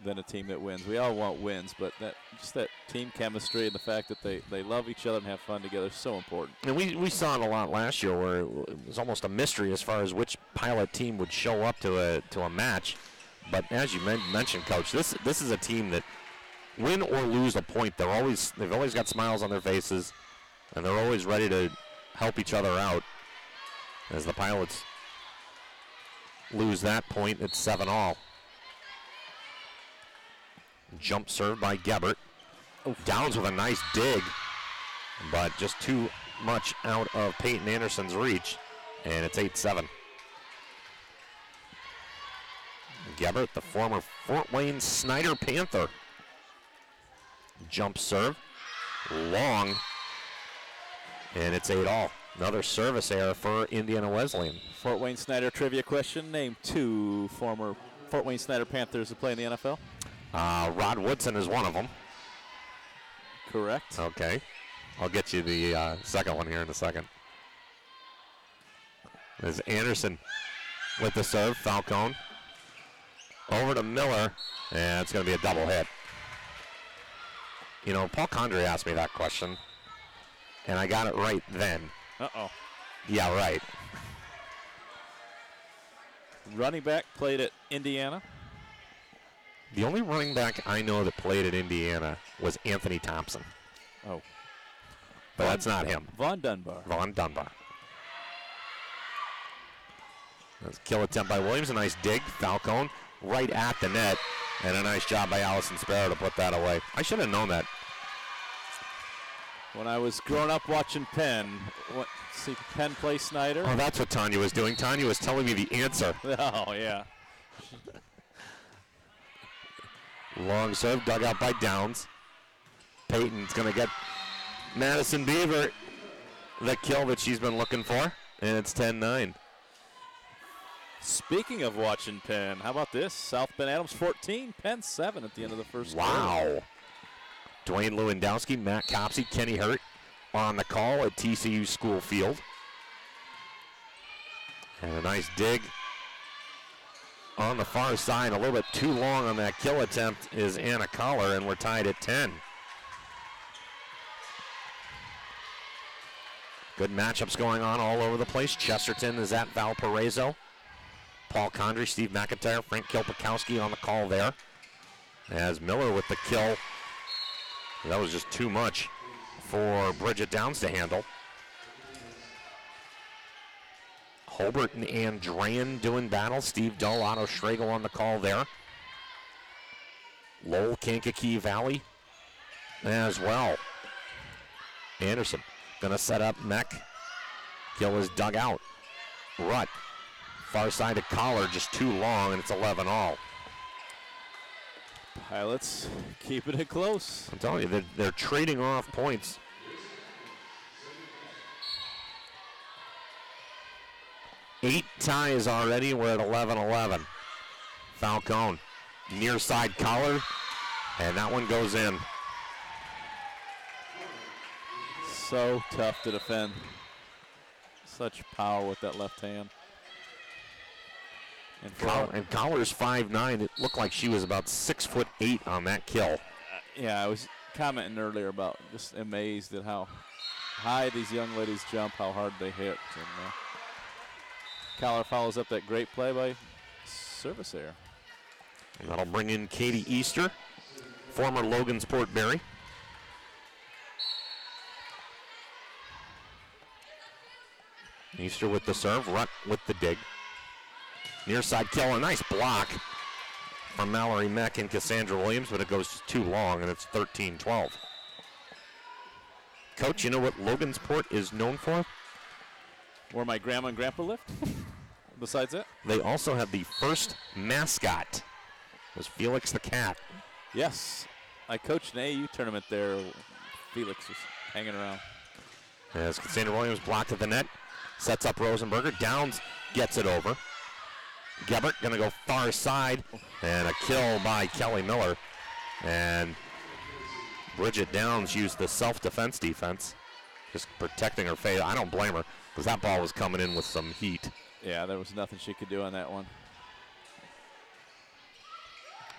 than a team that wins. We all want wins, but that team chemistry and the fact that they love each other and have fun together is so important. And we saw it a lot last year, where it was almost a mystery as far as which Pilot team would show up to a match. But as you mentioned, Coach, this is a team that, win or lose a point, they've always got smiles on their faces, and they're always ready to help each other out. As the Pilots lose that point, it's 7-all. Jump serve by Gebert. Downs with a nice dig, but just too much out of Peyton Anderson's reach, and it's 8-7. Gebert, the former Fort Wayne Snyder Panther. Jump serve, long, and it's 8-all. Another service error for Indiana Wesleyan. Fort Wayne Snyder trivia question. Name 2 former Fort Wayne Snyder Panthers who play in the NFL. Rod Woodson is one of them. Correct. Okay. I'll get you the second one here in a second. There's Anderson with the serve. Falcone over to Miller, and it's going to be a double hit. You know, Paul Condrey asked me that question, and I got it right then. Uh-oh. Yeah, right. Running back played at Indiana. The only running back I know that played at Indiana was Anthony Thompson. Oh. But that's not him. Vaughn Dunbar. That's a kill attempt by Williams. A nice dig. Falcone right at the net. And a nice job by Allison Sparrow to put that away. I should have known that. When I was growing up watching Penn, Penn play Snyder? Oh, that's what Tanya was doing. Tanya was telling me the answer. Oh, yeah. Long serve, dug out by Downs. Peyton's going to get Madison Beaver the kill that she's been looking for, and it's 10-9. Speaking of watching Penn, how about this? South Bend Adams 14, Penn 7 at the end of the first quarter. Wow. Dwayne Lewandowski, Matt Copsey, Kenny Hurt on the call at TCU School Field. And a nice dig on the far side. A little bit too long on that kill attempt is Anna Collar, and we're tied at 10. Good matchups going on all over the place. Chesterton is at Valparaiso. Paul Condry, Steve McIntyre, Frank Kilpakowski on the call there. As Miller with the kill. That was just too much for Bridget Downs to handle. Holbert and Andrean doing battle. Steve Dull, Otto Schregel on the call there. Lowell, Kankakee Valley as well. Anderson gonna set up Mech. Kill is dug out. Rutt, far side of Collar, just too long, and it's 11 all. Pilots keeping it close. I'm telling you, they're trading off points. Eight ties already. We're at 11-11. Falcone, near side Collar, and that one goes in. So tough to defend. Such power with that left hand. And Collar's 5'9". It looked like she was about 6'8" on that kill. Yeah, I was commenting earlier about just amazed at how high these young ladies jump, how hard they hit. And Collar follows up that great play by service error. And that'll bring in Katie Easter, former Logansport Berry. Easter with the serve, Rutt with the dig. Near side kill, a nice block from Mallory Meck and Cassandra Williams, but it goes just too long, and it's 13-12. Coach, you know what Logansport is known for? Where my grandma and grandpa lived? Besides that? They also had the first mascot. It was Felix the Cat. Yes. I coached an AAU tournament there. Felix was hanging around. As Cassandra Williams blocked at the net, sets up Rosenberger. Downs gets it over. Gebert going to go far side, and a kill by Kelly Miller. And Bridget Downs used the self-defense defense, just protecting her face. I don't blame her, because that ball was coming in with some heat. Yeah, there was nothing she could do on that one.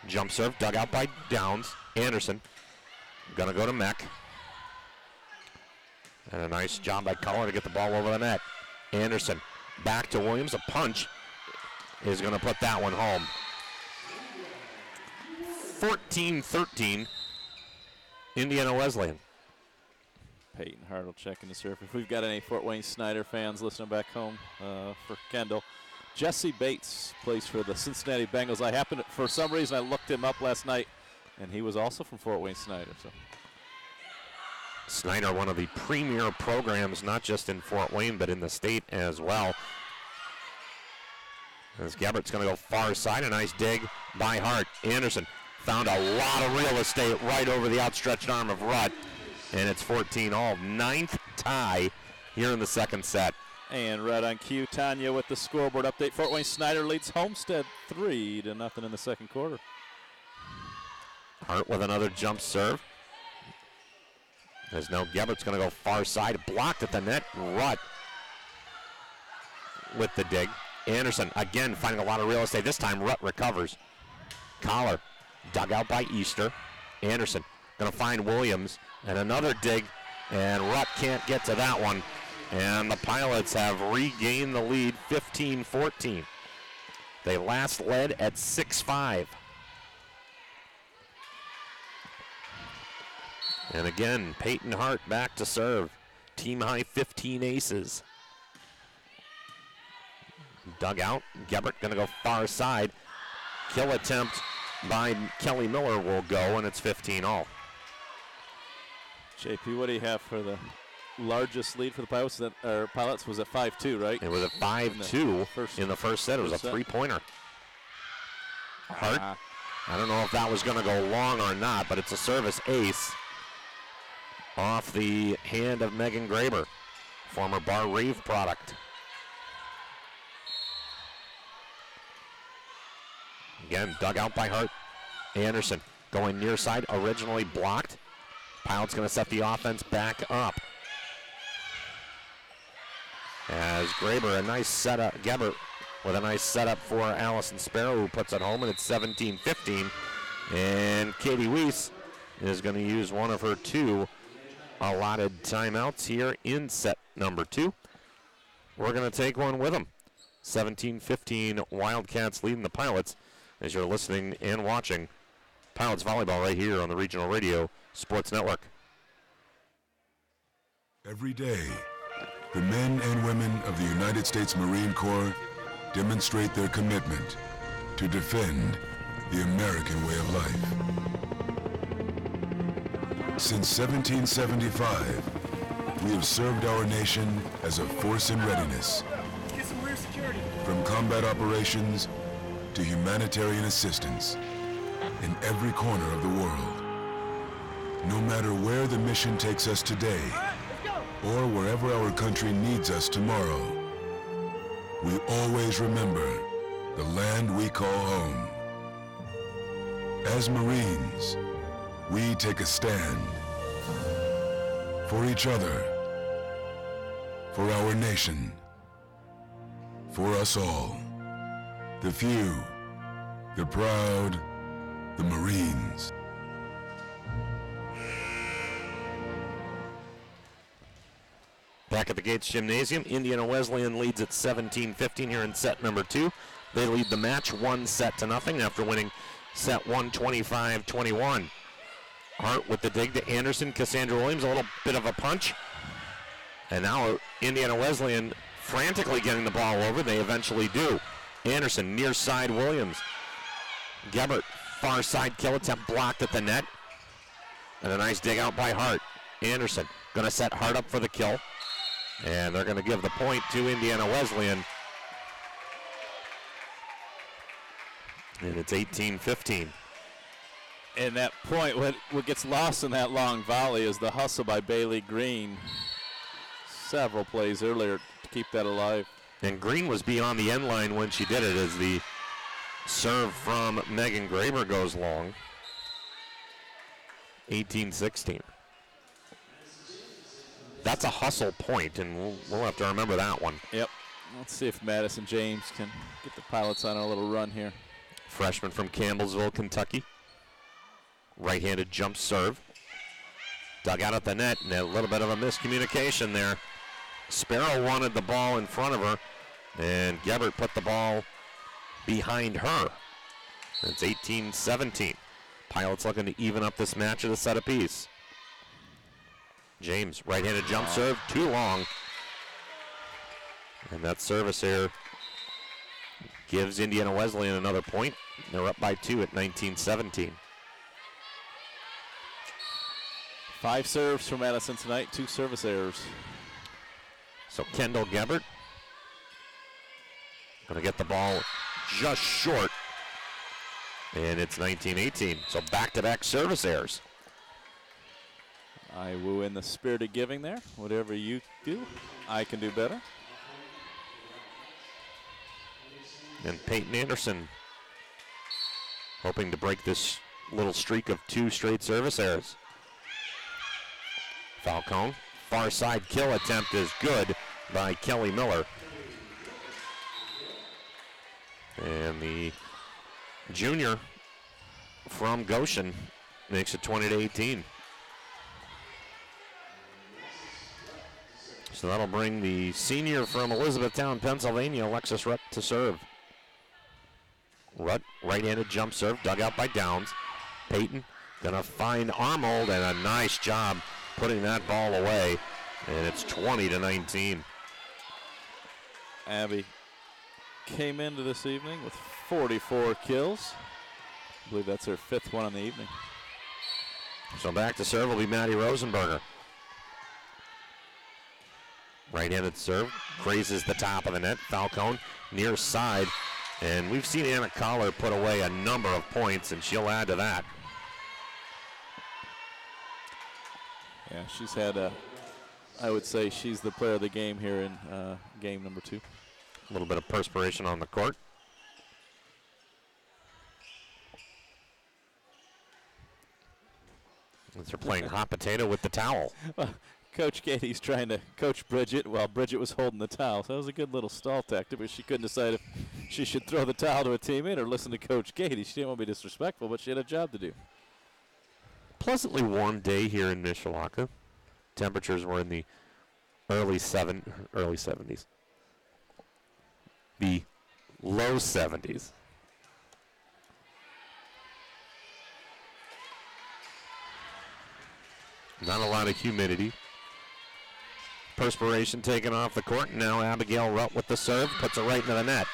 Jump serve dug out by Downs. Anderson going to go to Meck. And a nice job by Collar to get the ball over the net. Anderson back to Williams. A punch is going to put that one home. 14-13, Indiana Wesleyan. Peyton Hartle checking the serve. If we've got any Fort Wayne Snyder fans listening back home for Kendall. Jesse Bates plays for the Cincinnati Bengals. For some reason, I looked him up last night, and he was also from Fort Wayne Snyder. So Snyder, one of the premier programs, not just in Fort Wayne, but in the state as well. As Gebbert's going to go far side, a nice dig by Hart. Anderson found a lot of real estate right over the outstretched arm of Rutt, and it's 14-all. Ninth tie here in the second set. And right on cue, Tanya with the scoreboard update. Fort Wayne Snyder leads Homestead 3-0 in the second quarter. Hart with another jump serve. There's no Gebbert's going to go far side, blocked at the net. Rutt with the dig. Anderson again finding a lot of real estate. This time Rutt recovers. Collar dug out by Easter. Anderson going to find Williams and another dig, and Rutt can't get to that one. And the Pilots have regained the lead 15-14. They last led at 6-5. And again, Peyton Hart back to serve. Team high 15 aces. Dug out. Gebert going to go far side. Kill attempt by Kelly Miller will go, and it's 15-all. JP, what do you have for the largest lead for the Pilots? Pilots was at 5-2, right? It was at 5-2 in the first set. It was a three-pointer. Hart, I don't know if that was going to go long or not, but it's a service ace off the hand of Megan Graber, former Bar Reeve product. Again, dug out by Hart. Anderson going near side, originally blocked. Pilots going to set the offense back up. As Graber, a nice setup, Gebert with a nice setup for Allison Sparrow, who puts it home, and it's 17-15. And Katie Weiss is going to use one of her 2 allotted timeouts here in set number 2. We're going to take one with them. 17-15, Wildcats leading the Pilots as you're listening and watching Pilots Volleyball right here on the Regional Radio Sports Network. Every day, the men and women of the United States Marine Corps demonstrate their commitment to defend the American way of life. Since 1775, we have served our nation as a force in readiness. From combat operations to humanitarian assistance in every corner of the world. No matter where the mission takes us today or wherever our country needs us tomorrow, we always remember the land we call home. As Marines, we take a stand for each other, for our nation, for us all, the few, the proud, the Marines. Back at the Gates Gymnasium, Indiana Wesleyan leads at 17-15 here in set number 2. They lead the match 1-0 after winning set 1 25-21. Hart with the dig to Anderson. Cassandra Williams, a little bit of a punch. And now Indiana Wesleyan frantically getting the ball over. They eventually do. Anderson near side Williams. Gebert, far side kill attempt blocked at the net. And a nice dig out by Hart. Anderson going to set Hart up for the kill. And they're going to give the point to Indiana Wesleyan. And it's 18-15. And that point, what gets lost in that long volley is the hustle by Bailey Green. Several plays earlier to keep that alive. And Green was beyond the end line when she did it as the serve from Megan Graber goes long. 18-16. That's a hustle point, and we'll have to remember that one. Yep. Let's see if Madison James can get the Pilots on a little run here. Freshman from Campbellsville, Kentucky. Right-handed jump serve. Dug out at the net, and a little bit of a miscommunication there. Sparrow wanted the ball in front of her, and Gebert put the ball behind her. It's 18-17. Pilots looking to even up this match at a set apiece. James, right-handed jump serve, too long. And that service here gives Indiana Wesleyan another point. They're up by 2 at 19-17. 5 serves for Madison tonight, 2 service errors. So Kendall Gebert going to get the ball just short. And it's 19-18. So back-to-back service errors. I woo in the spirit of giving there. Whatever you do, I can do better. And Peyton Anderson hoping to break this little streak of 2 straight service errors. Falcone, far side kill attempt is good by Kelly Miller. And the junior from Goshen makes it 20-18. So that'll bring the senior from Elizabethtown, Pennsylvania, Alexis Rutt, to serve. Rutt, right-handed jump serve, dug out by Downs. Peyton gonna find Armold, and a nice job putting that ball away. And it's 20-19. Abby came into this evening with 44 kills. I believe that's her 5th one on the evening. So back to serve will be Maddie Rosenberger. Right-handed serve, grazes the top of the net. Falcone near side. And we've seen Anna Collar put away a number of points, and she'll add to that. Yeah, she's had I would say she's the player of the game here in game number 2. A little bit of perspiration on the court. They're playing hot potato with the towel. Well, Coach Katie's trying to coach Bridget while Bridget was holding the towel. So that was a good little stall tactic, but she couldn't decide if she should throw the towel to a teammate or listen to Coach Katie. She didn't want to be disrespectful, but she had a job to do. Pleasantly warm day here in Mishawaka. Temperatures were in the early 70s. The low 70s. Not a lot of humidity. Perspiration taken off the court. Now Abigail Rutt with the serve. Puts it right into the net.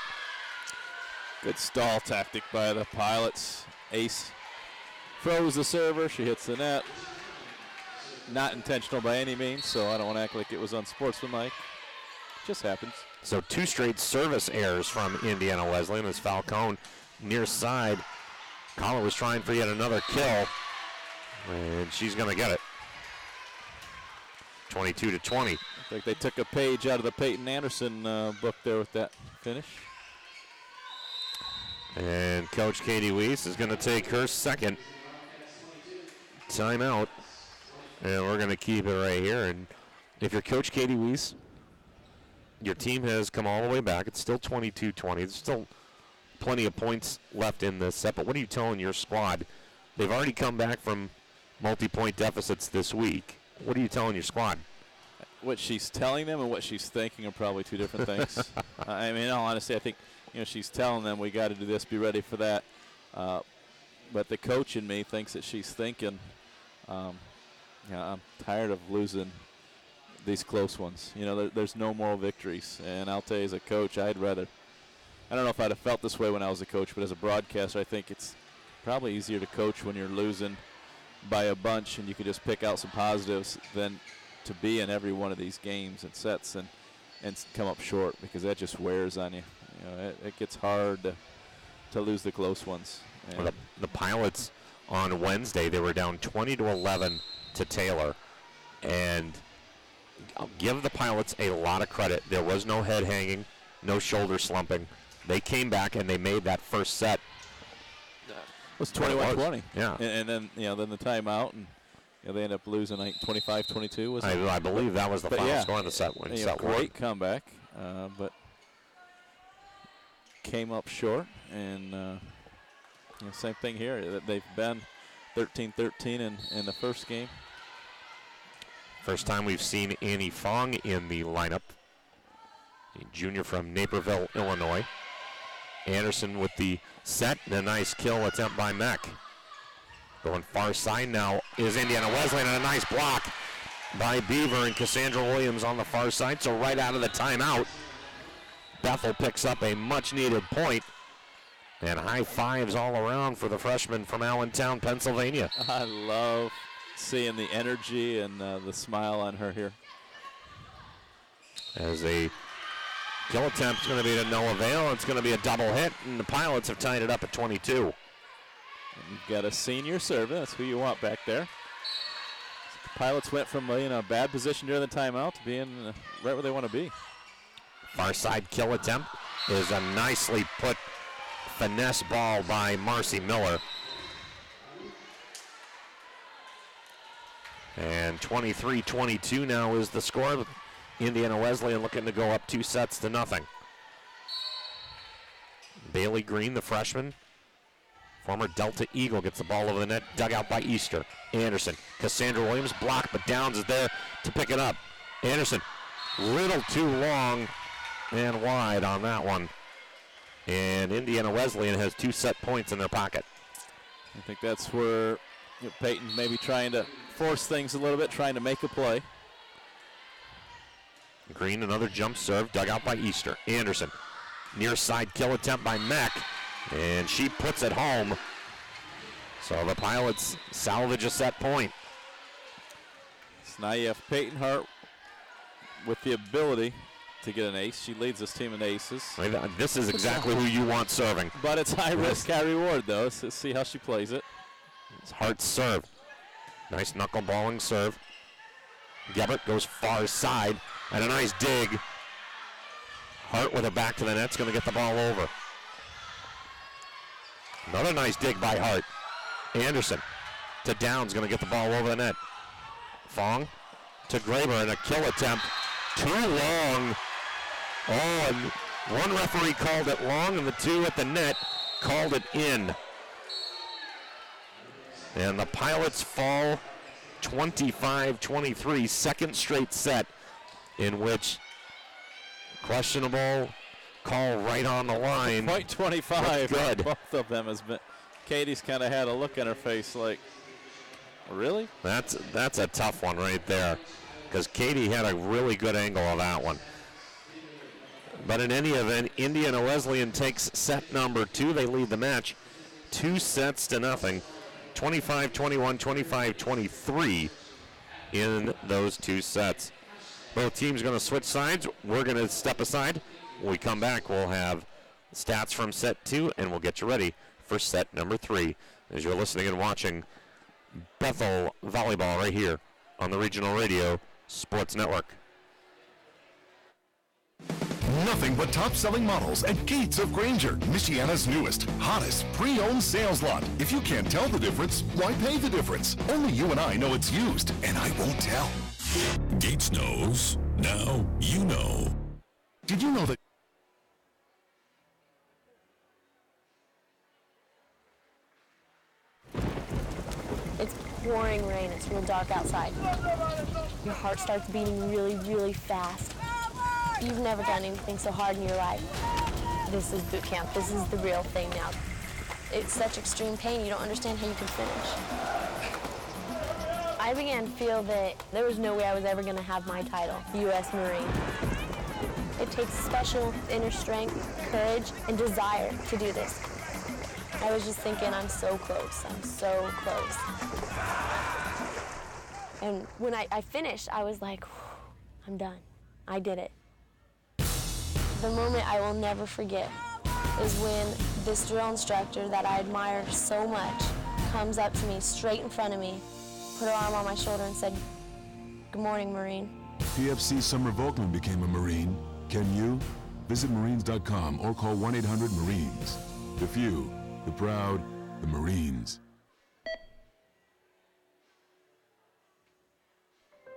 Good stall tactic by the Pilots. Ace froze the server. She hits the net. Not intentional by any means, so I don't want to act like it was unsportsmanlike. Just happens. So 2 straight service errors from Indiana Wesleyan as Falcone near side. Collar was trying for yet another kill, and she's going to get it. 22-20. I think they took a page out of the Peyton Anderson book there with that finish. And Coach Katie Weiss is going to take her second timeout. And we're going to keep it right here. And if you're Coach Katie Weiss, your team has come all the way back. It's still 22-20. There's still plenty of points left in this set. But what are you telling your squad? They've already come back from multi-point deficits this week. What are you telling your squad? What she's telling them and what she's thinking are probably two different things. I mean, in all honesty, I think she's telling them we got to do this, be ready for that. But the coach in me thinks that she's thinking, I'm tired of losing these close ones. There's no moral victories. And I'll tell you, as a coach, I don't know if I'd have felt this way when I was a coach, but as a broadcaster, I think it's probably easier to coach when you're losing by a bunch and you can just pick out some positives than to be in every one of these games and sets and come up short, because that just wears on you. It gets hard to lose the close ones. Well, the Pilots on Wednesday, they were down 20-11 to Taylor, and I'll give the Pilots a lot of credit. There was no head hanging, no shoulder slumping. They came back and they made that first set. It was 21-20. Yeah. And then then the timeout, and they ended up losing, I think, 25-22. Was I believe that was the final score of the set. Great comeback, but came up short. And same thing here. They've been 13-13 in the first game. First time we've seen Annie Fong in the lineup. A junior from Naperville, Illinois. Anderson with the set, and a nice kill attempt by Meck. Going far side now is Indiana Wesleyan, and a nice block by Beaver and Cassandra Williams on the far side. So right out of the timeout, Bethel picks up a much-needed point, and high fives all around for the freshman from Allentown, Pennsylvania. I love seeing the energy and the smile on her here. As a kill attempt is going to be to no avail. It's going to be a double hit, and the Pilots have tied it up at 22. And you've got a senior server. That's who you want back there. The Pilots went from a bad position during the timeout to being right where they want to be. Far side kill attempt is a nicely put finesse ball by Marcy Miller. And 23-22 now is the score. Indiana Wesleyan looking to go up 2-0. Bailey Green, the freshman, former Delta Eagle, gets the ball over the net, dug out by Easter. Anderson, Cassandra Williams blocked, but Downs is there to pick it up. Anderson, little too long and wide on that one. And Indiana Wesleyan has 2 set points in their pocket. I think that's where Peyton's maybe trying to force things a little bit, trying to make a play. Green, another jump serve, dug out by Easter. Anderson, near side kill attempt by Meck, and she puts it home. So the Pilots salvage a set point. So now you have Peyton Hart with the ability to get an ace. She leads this team in aces. This is exactly who you want serving. But it's high risk, high reward, though. So let's see how she plays it. It's Hart's serve. Nice knuckleballing serve. Gebert goes far side, and a nice dig. Hart with a back to the net's going to get the ball over. Another nice dig by Hart. Anderson to Downs, going to get the ball over the net. Fong to Graber, and a kill attempt. Too long. Oh, and one referee called it long, and the two at the net called it in. And the Pilots fall 25-23, second straight set in which questionable call right on the line. Point 25. Good. Both of them has been. Katie's kind of had a look on her face like, really? That's a tough one right there, because Katie had a really good angle of that one. But in any event, Indiana Wesleyan takes set number 2. They lead the match 2-0. 25-21, 25-23 in those 2 sets. Both teams going to switch sides. We're going to step aside. When we come back, we'll have stats from set 2, and we'll get you ready for set number 3 as you're listening and watching Bethel Volleyball right here on the Regional Radio Sports Network. Nothing but top-selling models at Gates of Granger, Michiana's newest, hottest pre-owned sales lot. If you can't tell the difference, why pay the difference? Only you and I know it's used, and I won't tell. Gates knows. Now you know. Did you know that? It's pouring rain. It's real dark outside. Your heart starts beating really, really fast. You've never done anything so hard in your life. This is boot camp. This is the real thing now. It's such extreme pain, you don't understand how you can finish. I began to feel that there was no way I was ever going to have my title, U.S. Marine. It takes special inner strength, courage, and desire to do this. I was just thinking, I'm so close. I'm so close. And when I finished, I was like, I'm done. I did it. The moment I will never forget is when this drill instructor that I admire so much comes up to me straight in front of me, put her arm on my shoulder and said, "Good morning, Marine." PFC Summer Volkman became a Marine. Can you? Visit Marines.com or call 1-800-MARINES. The few, the proud, the Marines.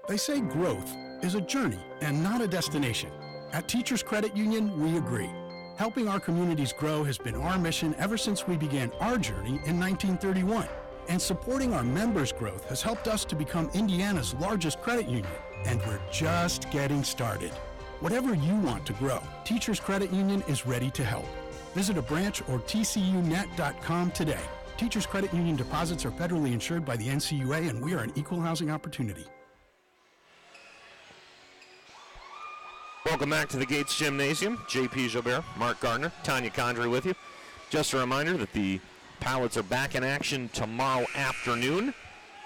They say growth is a journey and not a destination. At Teachers Credit Union, we agree. Helping our communities grow has been our mission ever since we began our journey in 1931. And supporting our members' growth has helped us to become Indiana's largest credit union. And we're just getting started. Whatever you want to grow, Teachers Credit Union is ready to help. Visit a branch or tcunet.com today. Teachers Credit Union deposits are federally insured by the NCUA, and we are an equal housing opportunity. Welcome back to the Gates Gymnasium. JP Jobert, Mark Gardner, Tanya Condry with you. Just a reminder that the Pilots are back in action tomorrow afternoon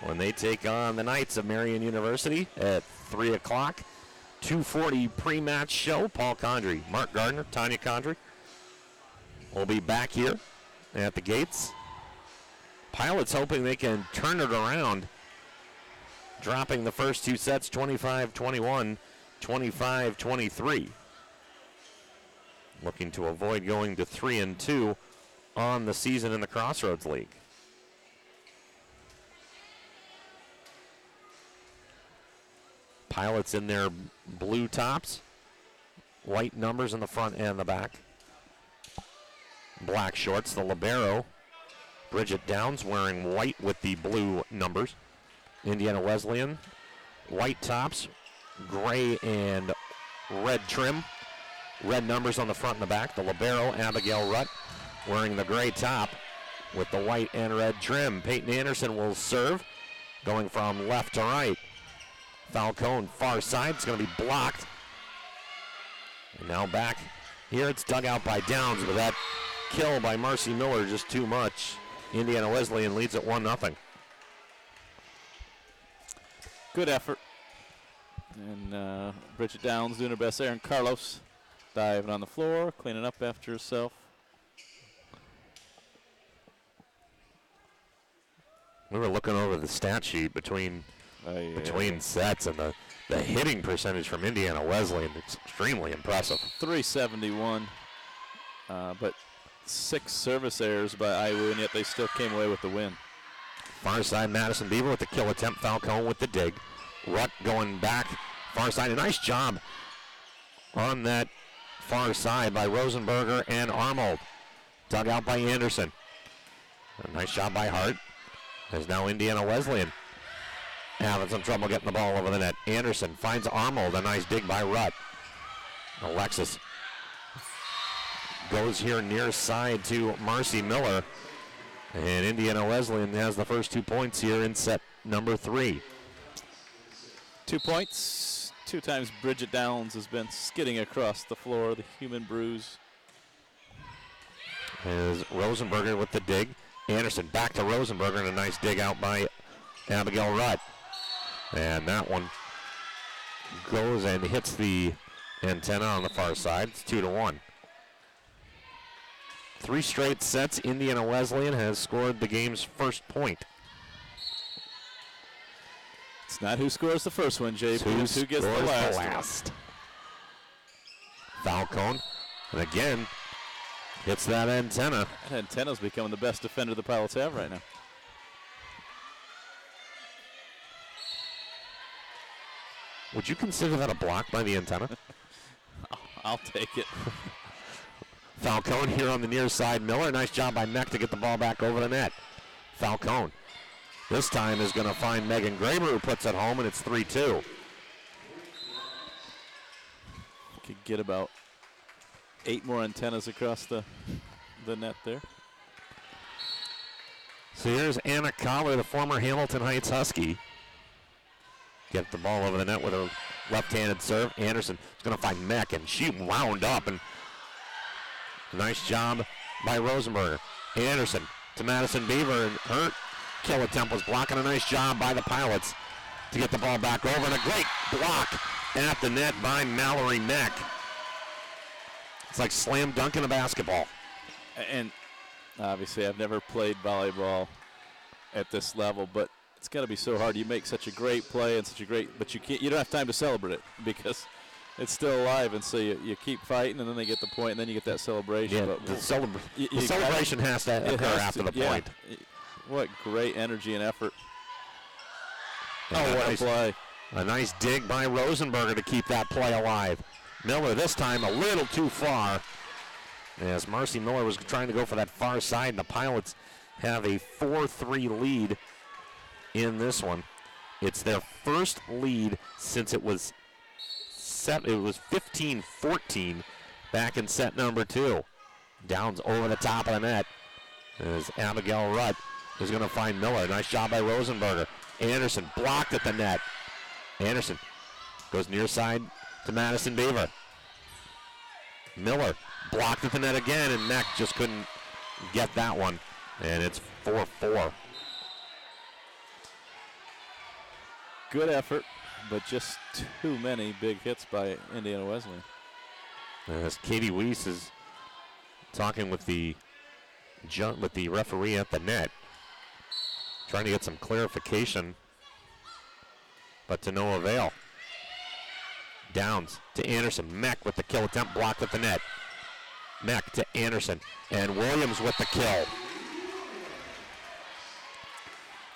when they take on the Knights of Marian University at 3 o'clock. 2:40 pre-match show. Paul Condry, Mark Gardner, Tanya Condry will be back here at the Gates. Pilots hoping they can turn it around, dropping the first 2 sets 25-21. 25-23. Looking to avoid going to 3-2 on the season in the Crossroads League. Pilots in their blue tops, white numbers in the front and the back. Black shorts, the libero, Bridget Downs, wearing white with the blue numbers. Indiana Wesleyan, white tops, gray and red trim. Red numbers on the front and the back. The libero, Abigail Rutt, wearing the gray top with the white and red trim. Peyton Anderson will serve, going from left to right. Falcone, far side, is going to be blocked. And now back here, it's dug out by Downs, but that kill by Marcy Miller just too much. Indiana Wesleyan leads at 1-0. Good effort. And Bridget Downs doing her best there. And Carlos diving on the floor, cleaning up after herself. We were looking over the stat sheet between sets, and the hitting percentage from Indiana Wesleyan is extremely impressive. 371, but 6 service errors by IU, and yet they still came away with the win. Far side, Madison Beaver with the kill attempt. Falcone with the dig. Rutt going back. Far side, a nice job on that far side by Rosenberger and Arnold. Dug out by Anderson. A nice job by Hart. As now Indiana Wesleyan having some trouble getting the ball over the net. Anderson finds Arnold. A nice dig by Rutt. Alexis goes here near side to Marcy Miller. And Indiana Wesleyan has the first 2 points here in set number 3. 2 points. 2 times Bridget Downs has been skidding across the floor, the human bruise. Is Rosenberger with the dig. Anderson back to Rosenberger, and a nice dig out by Abigail Rutt. And that one goes and hits the antenna on the far side. It's 2-1. 3 straight sets. Indiana Wesleyan has scored the game's first point. It's not who scores the first one, JP. It's who gets the last. Falcone, and again, hits that antenna. That antenna's becoming the best defender the Pilots have right now. Would you consider that a block by the antenna? I'll take it. Falcone here on the near side. Miller, nice job by Meck to get the ball back over the net. Falcone this time is going to find Megan Graber, who puts it home, and it's 3-2. Could get about 8 more antennas across the net there. So here's Anna Collar, the former Hamilton Heights Husky. Get the ball over the net with a left-handed serve. Anderson is going to find Meck, and she wound up, and nice job by Rosenberger. Anderson to Madison Beaver, and her kill attempt was blocking. A nice job by the Pilots to get the ball back over, and a great block at the net by Mallory Meck. It's like slam dunking a basketball. And obviously I've never played volleyball at this level, but it's got to be so hard. You make such a great play and such a great, but you don't have time to celebrate it because it's still alive, and so you keep fighting, and then they get the point, and then you get that celebration. Yeah, but the celebration has to occur after the point. What great energy and effort. Oh, what a play. A nice dig by Rosenberger to keep that play alive. Miller this time a little too far, as Marcy Miller was trying to go for that far side, and the Pilots have a 4-3 lead in this one. It's their first lead since it was 15-14 back in set number 2. Downs over the top of the net as Abigail Rutt is going to find Miller. Nice job by Rosenberger. Anderson blocked at the net. Anderson goes near side to Madison Beaver. Miller blocked at the net again, and Meck just couldn't get that one. And it's 4-4. Good effort, but just too many big hits by Indiana Wesleyan. As Katie Weiss is talking with the referee at the net, trying to get some clarification, but to no avail. Downs to Anderson. Meck with the kill attempt, blocked at the net. Meck to Anderson, and Williams with the kill.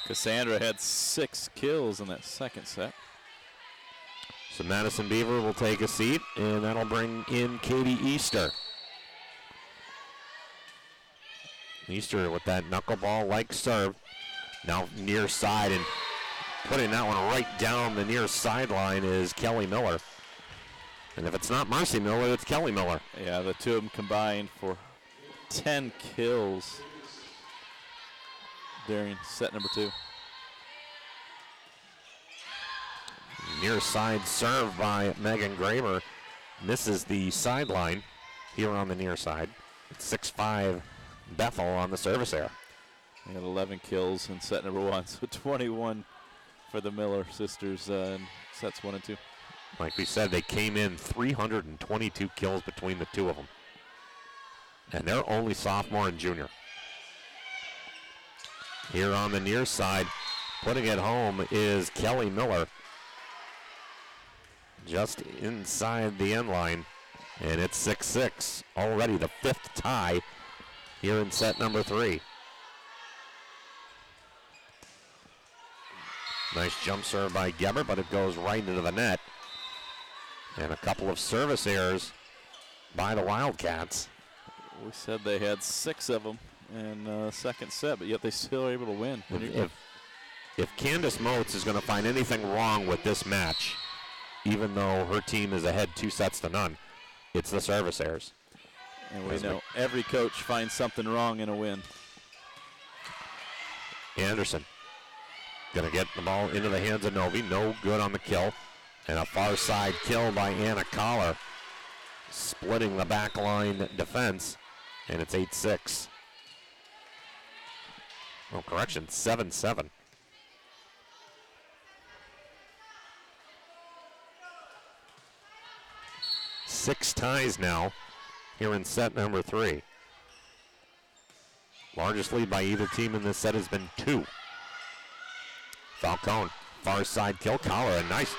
Cassandra had 6 kills in that second set. So Madison Beaver will take a seat, and that'll bring in Katie Easter. Easter with that knuckleball-like serve. Now near side, and putting that one right down the near sideline is Kelly Miller. And if it's not Marcy Miller, it's Kelly Miller. Yeah, the two of them combined for 10 kills during set number 2. Near side serve by Megan Graber. Misses the sideline here on the near side. It's 6-5 Bethel on the service error. They had 11 kills in set number 1, so 21 for the Miller sisters in sets 1 and 2. Like we said, they came in 322 kills between the two of them. And they're only sophomore and junior. Here on the near side, putting it home is Kelly Miller. Just inside the end line. And it's 6-6. Already the 5th tie here in set number 3. Nice jump serve by Gebert, but it goes right into the net. And a couple of service errors by the Wildcats. We said they had 6 of them in the second set, but yet they still are able to win. If Candice Motes is going to find anything wrong with this match, even though her team is ahead 2-0, it's the service errors. And we know every coach finds something wrong in a win. Anderson going to get the ball into the hands of Novi. No good on the kill. And a far side kill by Anna Collar, splitting the back line defense. And it's 8-6. Oh, correction, 7-7. Six ties now here in set number 3. Largest lead by either team in this set has been 2. Falcone, far side kill. Collar, a nice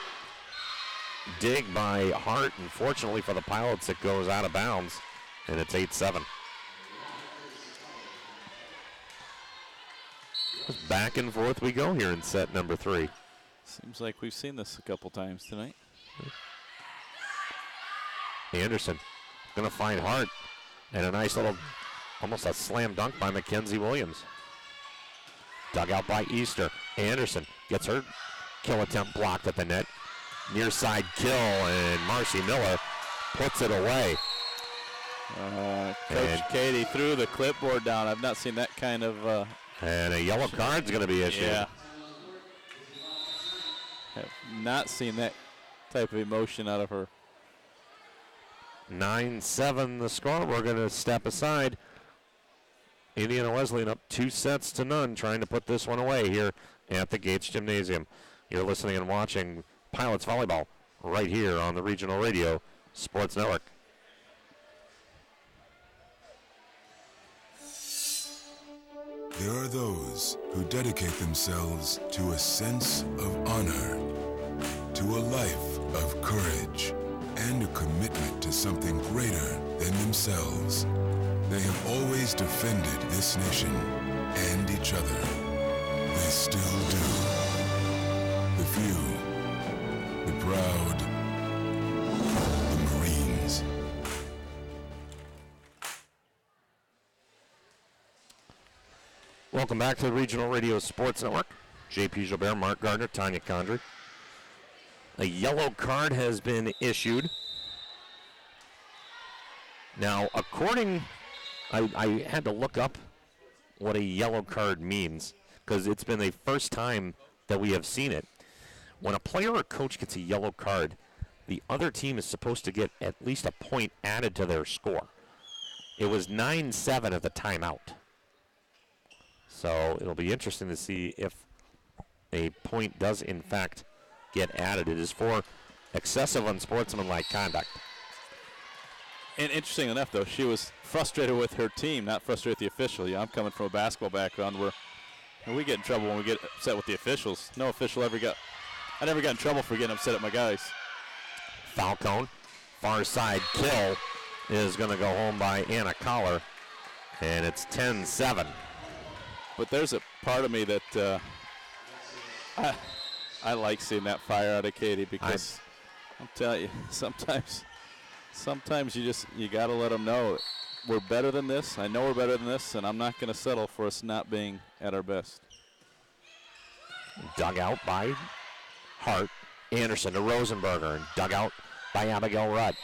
dig by Hart. Unfortunately for the Pilots, it goes out of bounds, and it's 8-7. Back and forth we go here in set number 3. Seems like we've seen this a couple times tonight. Anderson going to find Hart, and a nice little, almost a slam dunk by Mackenzie Williams. Dug out by Easter. Anderson gets her kill attempt blocked at the net. Near side kill, and Marcy Miller puts it away. Coach Katie threw the clipboard down. I've not seen that kind of... and a yellow card's going to be issued. Yeah. Have not seen that type of emotion out of her. 9-7 the score. We're going to step aside. Indiana Wesleyan up 2-0, trying to put this one away here at the Gates Gymnasium. You're listening and watching Pilots Volleyball right here on the Regional Radio Sports Network. There are those who dedicate themselves to a sense of honor, to a life of courage, and a commitment to something greater than themselves. They have always defended this nation and each other. They still do. The few, the proud, the Marines. Welcome back to the Regional Radio Sports Network. JP Gilbert, Mark Gardner, Tanya Condry. A yellow card has been issued. Now, I had to look up what a yellow card means, because it's been the first time that we have seen it. When a player or coach gets a yellow card, the other team is supposed to get at least a point added to their score. It was 9-7 at the timeout. So it'll be interesting to see if a point does in fact get added. It is for excessive unsportsmanlike conduct. And interesting enough, though, she was frustrated with her team, not frustrated with the official. Yeah, I'm coming from a basketball background where we get in trouble when we get upset with the officials. No official ever got, I never got in trouble for getting upset at my guys. Falcone, far side kill is going to go home by Anna Collar, and it's 10-7. But there's a part of me that I like seeing that fire out of Katie, because I'm telling you, sometimes you got to let them know we're better than this. I know we're better than this, and I'm not going to settle for us not being at our best. Dug out by Hart. Anderson to Rosenberger, and dug out by Abigail Rudd.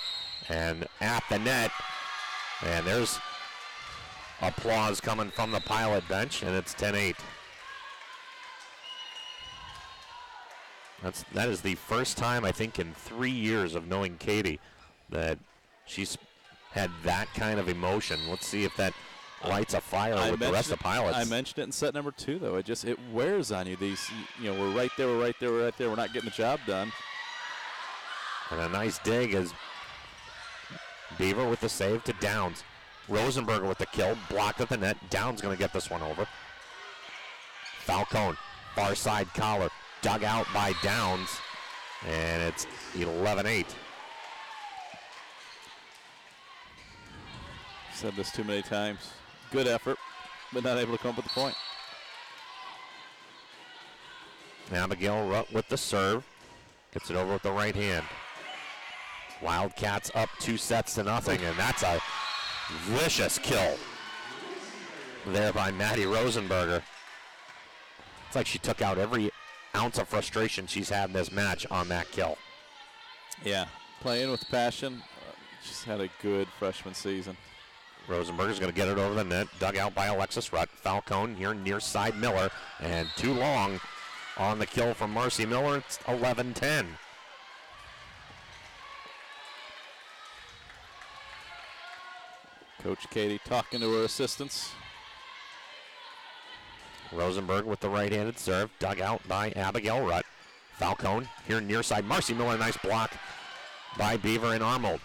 And at the net, and there's applause coming from the Pilot bench, and it's 10-8. That is the first time, I think, in 3 years of knowing Katie that she's had that kind of emotion. Let's see if that lights a fire with the rest of the Pilots. I mentioned it in set number 2, though. It wears on you. We're right there, we're right there, we're right there. We're not getting the job done. And a nice dig as Beaver with the save to Downs. Rosenberger with the kill, blocked at the net. Downs going to get this one over. Falcone, far side Collar, dug out by Downs, and it's 11-8. Said this too many times. Good effort, but not able to come up with the point. Abigail Rutt with the serve. Gets it over with the right hand. Wildcats up 2-0, and that's a vicious kill there by Maddie Rosenberger. It's like she took out every ounce of frustration she's had in this match on that kill. Yeah, playing with passion. She's had a good freshman season. Rosenberger's going to get it over the net. Dug out by Alexis Rutt. Falcone here near side Miller. And too long on the kill from Marcy Miller. It's 11-10. Coach Katie talking to her assistants. Rosenberg with the right-handed serve. Dug out by Abigail Rutt. Falcone here near side. Marcy Miller, nice block by Beaver and Armold.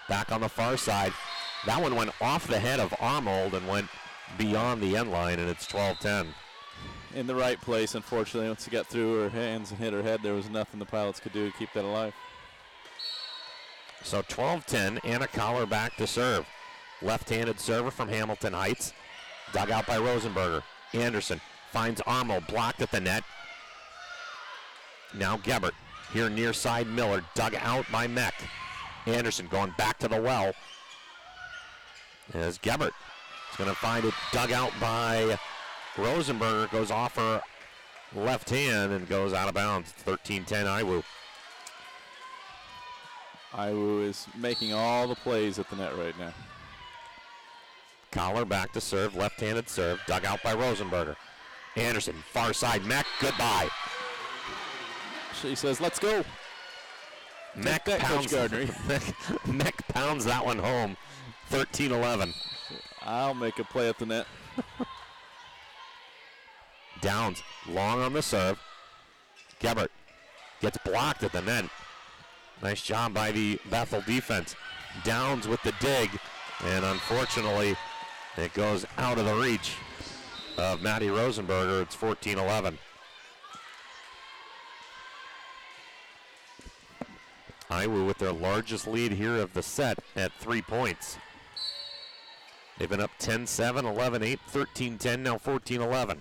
Back on the far side. That one went off the head of Armold and went beyond the end line, and it's 12-10. In the right place, unfortunately. Once it got through her hands and hit her head, there was nothing the Pilots could do to keep that alive. So 12-10, Anna Collar back to serve. Left-handed server from Hamilton Heights. Dug out by Rosenberger. Anderson finds Armold, blocked at the net. Now Gebert here near side Miller, dug out by Meck. Anderson going back to the well. As Gebert is going to find it dug out by Rosenberger, goes off her left hand and goes out of bounds. 13-10 Iwu. Iwu is making all the plays at the net right now. Collar back to serve, left-handed serve, dug out by Rosenberger. Anderson, far side, Meck, goodbye. She says, let's go. Meck pounds, Meck pounds that one home, 13-11. I'll make a play at the net. Downs, long on the serve. Gebert gets blocked at the net. Nice job by the Bethel defense. Downs with the dig, and unfortunately, it goes out of the reach of Maddie Rosenberger. It's 14-11. Iwu with their largest lead here of the set at 3 points. They've been up 10-7, 11-8, 13-10, now 14-11.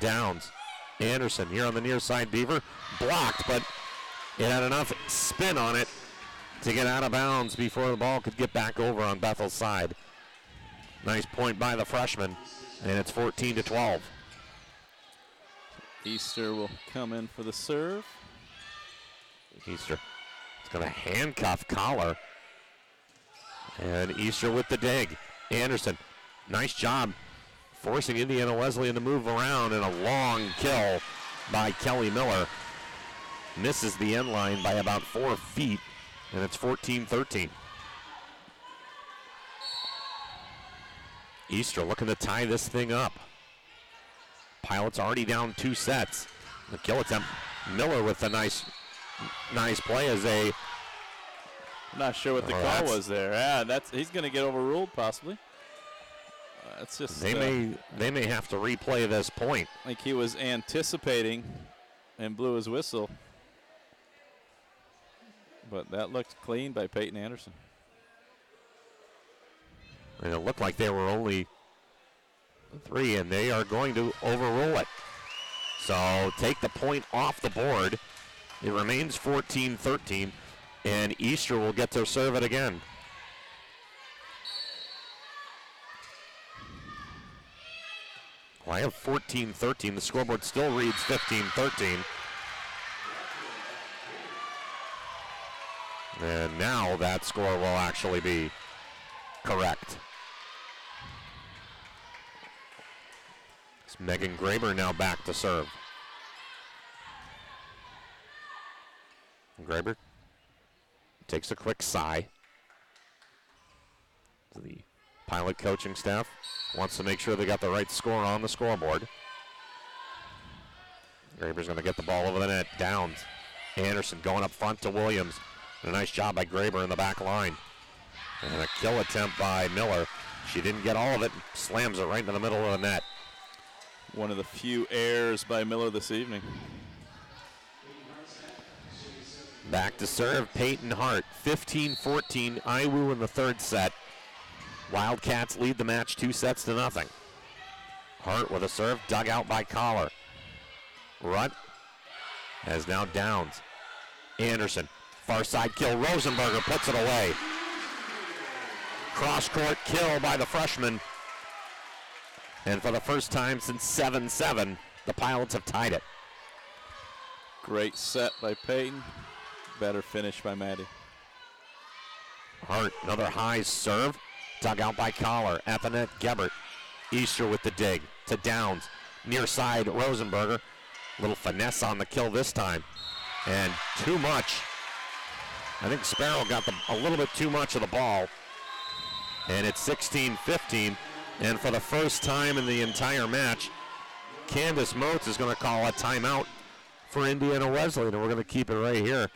Downs, Anderson here on the near side. Beaver blocked, but it had enough spin on it to get out of bounds before the ball could get back over on Bethel's side. Nice point by the freshman, and it's 14-12. Easter will come in for the serve. Easter is going to handcuff Collar. And Easter with the dig. Anderson, nice job forcing Indiana Wesleyan to move around, and a long kill by Kelly Miller. Misses the end line by about 4 feet, and it's 14-13. Easter looking to tie this thing up. Pilots already down 2 sets. The kill attempt. Miller with a nice play as they. Not sure what the call was there. Yeah, he's going to get overruled possibly. It's just they may have to replay this point. Like he was anticipating and blew his whistle. But that looked clean by Peyton Anderson. And it looked like they were only 3, and they are going to overrule it. So take the point off the board. It remains 14-13, and Easter will get to serve it again. Well, I have 14-13. The scoreboard still reads 15-13. And now that score will actually be correct. It's Megan Graber now back to serve. Graber takes a quick sigh. The Pilot coaching staff wants to make sure they got the right score on the scoreboard. Graber's going to get the ball over the net. Downs. Anderson going up front to Williams. And a nice job by Graber in the back line. And a kill attempt by Miller. She didn't get all of it. Slams it right into the middle of the net. One of the few errors by Miller this evening. Back to serve, Peyton Hart. 15-14, Iwu in the third set. Wildcats lead the match 2-0. Hart with a serve, dug out by Collar. Rutt has now Downs. Anderson, far side kill. Rosenberger puts it away. Cross-court kill by the freshman. And for the first time since 7-7, the Pilots have tied it. Great set by Peyton. Better finish by Maddie. Hart, another high serve. Dug out by Collar. At the net, Gebert. Easter with the dig to Downs. Near side, Rosenberger. Little finesse on the kill this time. And too much. I think Sparrow got a little bit too much of the ball. And it's 16-15. And for the first time in the entire match, Candice Motes is going to call a timeout for Indiana Wesleyan. And we're going to keep it right here.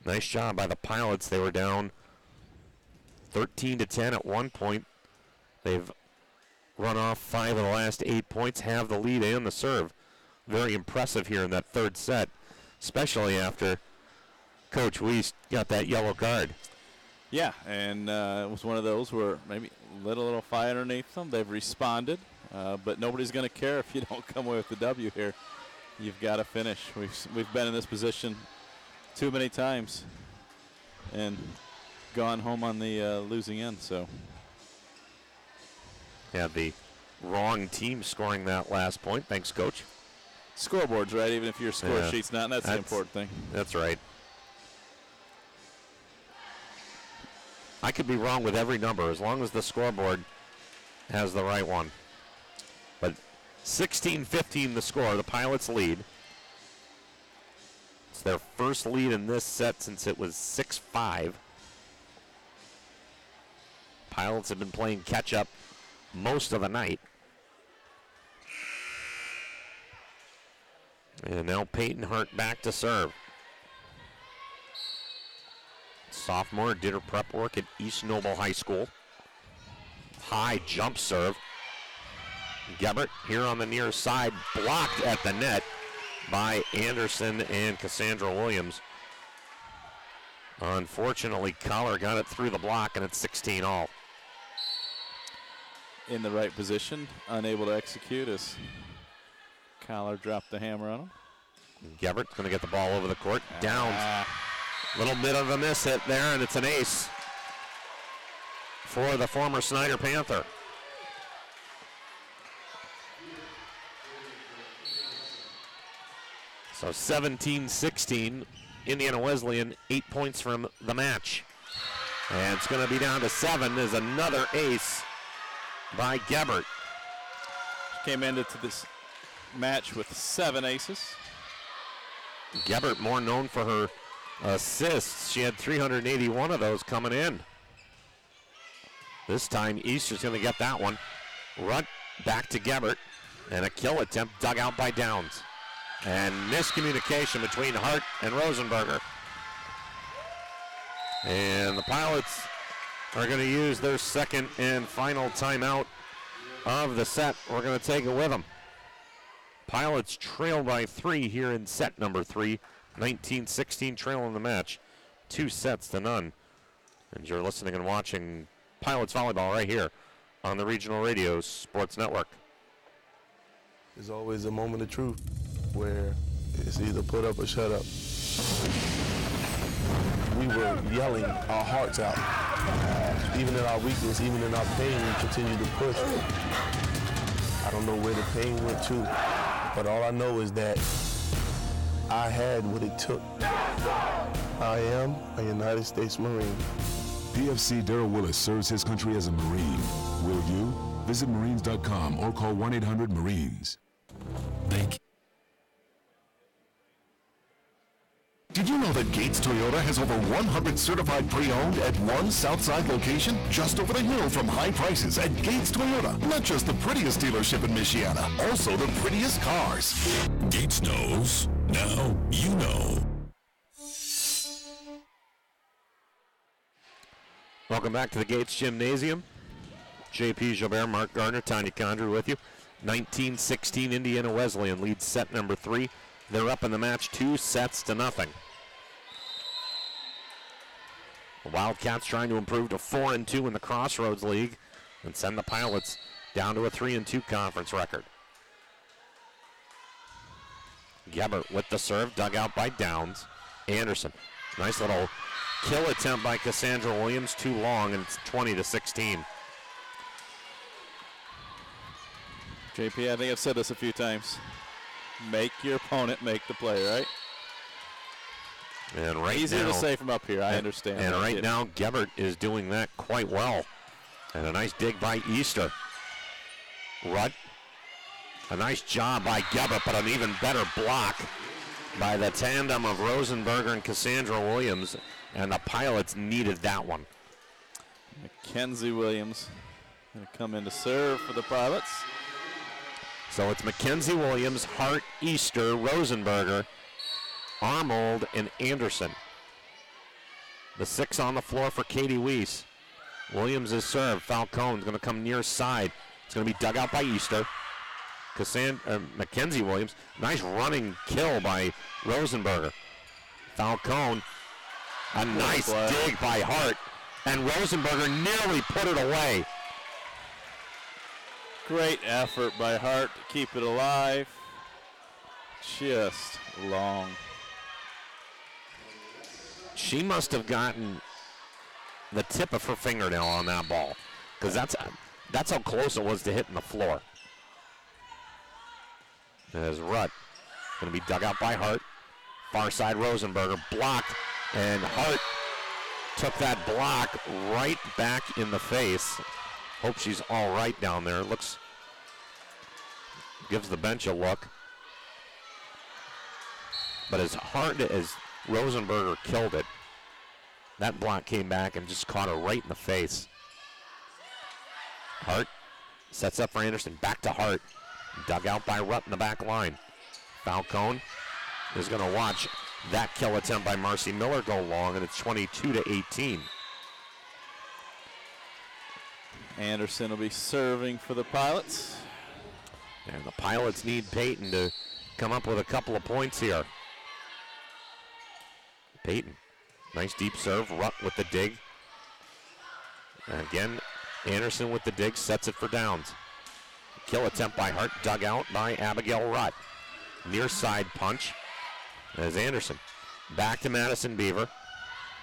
Nice job by the Pilots. They were down 13-10 at one point. They've run off 5 of the last 8 points, have the lead and the serve. Very impressive here in that third set, especially after Coach Weiss got that yellow card. Yeah, and it was one of those where maybe a little fire underneath them. They've responded, but nobody's going to care if you don't come away with the W here. You've got to finish. We've been in this position too many times and gone home on the losing end. So, yeah, the wrong team scoring that last point. Thanks, Coach. Scoreboard's right, even if your score sheet's not, and that's the important thing. That's right. I could be wrong with every number as long as the scoreboard has the right one. But 16-15 the score, the Pilots lead. It's their first lead in this set since it was 6-5. Pilots have been playing catch-up most of the night. And now Peyton Hart back to serve. Sophomore, did her prep work at East Noble High School. High jump serve. Gebert here on the near side, blocked at the net by Anderson and Cassandra Williams. Unfortunately, Collar got it through the block, and it's 16 all. In the right position, unable to execute as Collar dropped the hammer on him. Gebert's going to get the ball over the court. Downs. Little bit of a miss hit there, and it's an ace for the former Snyder Panther. So 17-16, Indiana Wesleyan, 8 points from the match. And it's going to be down to 7 as another ace by Gebert. Came into this match with 7 aces. Gebert more known for her assists. She had 381 of those coming in. This time Easter's going to get that one. Rutt back to Gebert, and a kill attempt dug out by Downs. And miscommunication between Hart and Rosenberger. And the Pilots are going to use their second and final timeout of the set. We're going to take it with them. Pilots trail by 3 here in set number 3. 19-16 trail in the match. 2 sets to none. And you're listening and watching Pilots Volleyball right here on the Regional Radio Sports Network. There's always a moment of truth where it's either put up or shut up. We were yelling our hearts out. Even in our weakness, even in our pain, we continued to push. I don't know where the pain went to, but all I know is that I had what it took. I am a United States Marine. PFC Darrell Willis serves his country as a Marine. Will you? Visit Marines.com or call 1-800-MARINES. Did you know that Gates Toyota has over 100 certified pre-owned at one Southside location? Just over the hill from high prices at Gates Toyota. Not just the prettiest dealership in Michiana, also the prettiest cars. Gates knows. Now you know. Welcome back to the Gates Gymnasium. JP Gilbert, Mark Gardner, Tanya Condry with you. 19-16 Indiana Wesleyan leads set number 3. They're up in the match 2 sets to nothing. The Wildcats trying to improve to 4-2 in the Crossroads League and send the Pilots down to a 3-2 conference record. Gebert with the serve, dug out by Downs. Anderson, nice little kill attempt by Cassandra Williams, too long, and it's 20-16. JP, I think I've said this a few times. Make your opponent make the play, right? And right Easier now, to say from up here, I understand. And right now, Gebert is doing that quite well. And a nice dig by Easter. Rutt, a nice job by Gebert, but an even better block by the tandem of Rosenberger and Cassandra Williams. And the Pilots needed that one. Mackenzie Williams going to come in to serve for the Pilots. So it's Mackenzie Williams, Hart, Easter, Rosenberger, Armold, and Anderson. The 6 on the floor for Katie Weiss. Williams is served. Falcone's going to come near side. It's going to be dug out by Easter. Mackenzie Williams. Nice running kill by Rosenberger. Falcone. A nice dig by Hart. And Rosenberger nearly put it away. Great effort by Hart to keep it alive. Just long. She must have gotten the tip of her fingernail on that ball, because that's how close it was to hitting the floor. As Rutt going to be dug out by Hart. Far side Rosenberger blocked, and Hart took that block right back in the face. Hope she's all right down there. Looks, gives the bench a look. But as hard as Rosenberger killed it, that block came back and just caught her right in the face. Hart sets up for Anderson. Back to Hart. Dug out by Rutt in the back line. Falcone is going to watch that kill attempt by Marcy Miller go long, and it's 22-18. Anderson will be serving for the Pilots. And the Pilots need Peyton to come up with a couple of points here. Peyton, nice deep serve. Rutt with the dig. And again, Anderson with the dig, sets it for Downs. Kill attempt by Hart, dug out by Abigail Rutt. Near side punch as Anderson. Back to Madison Beaver.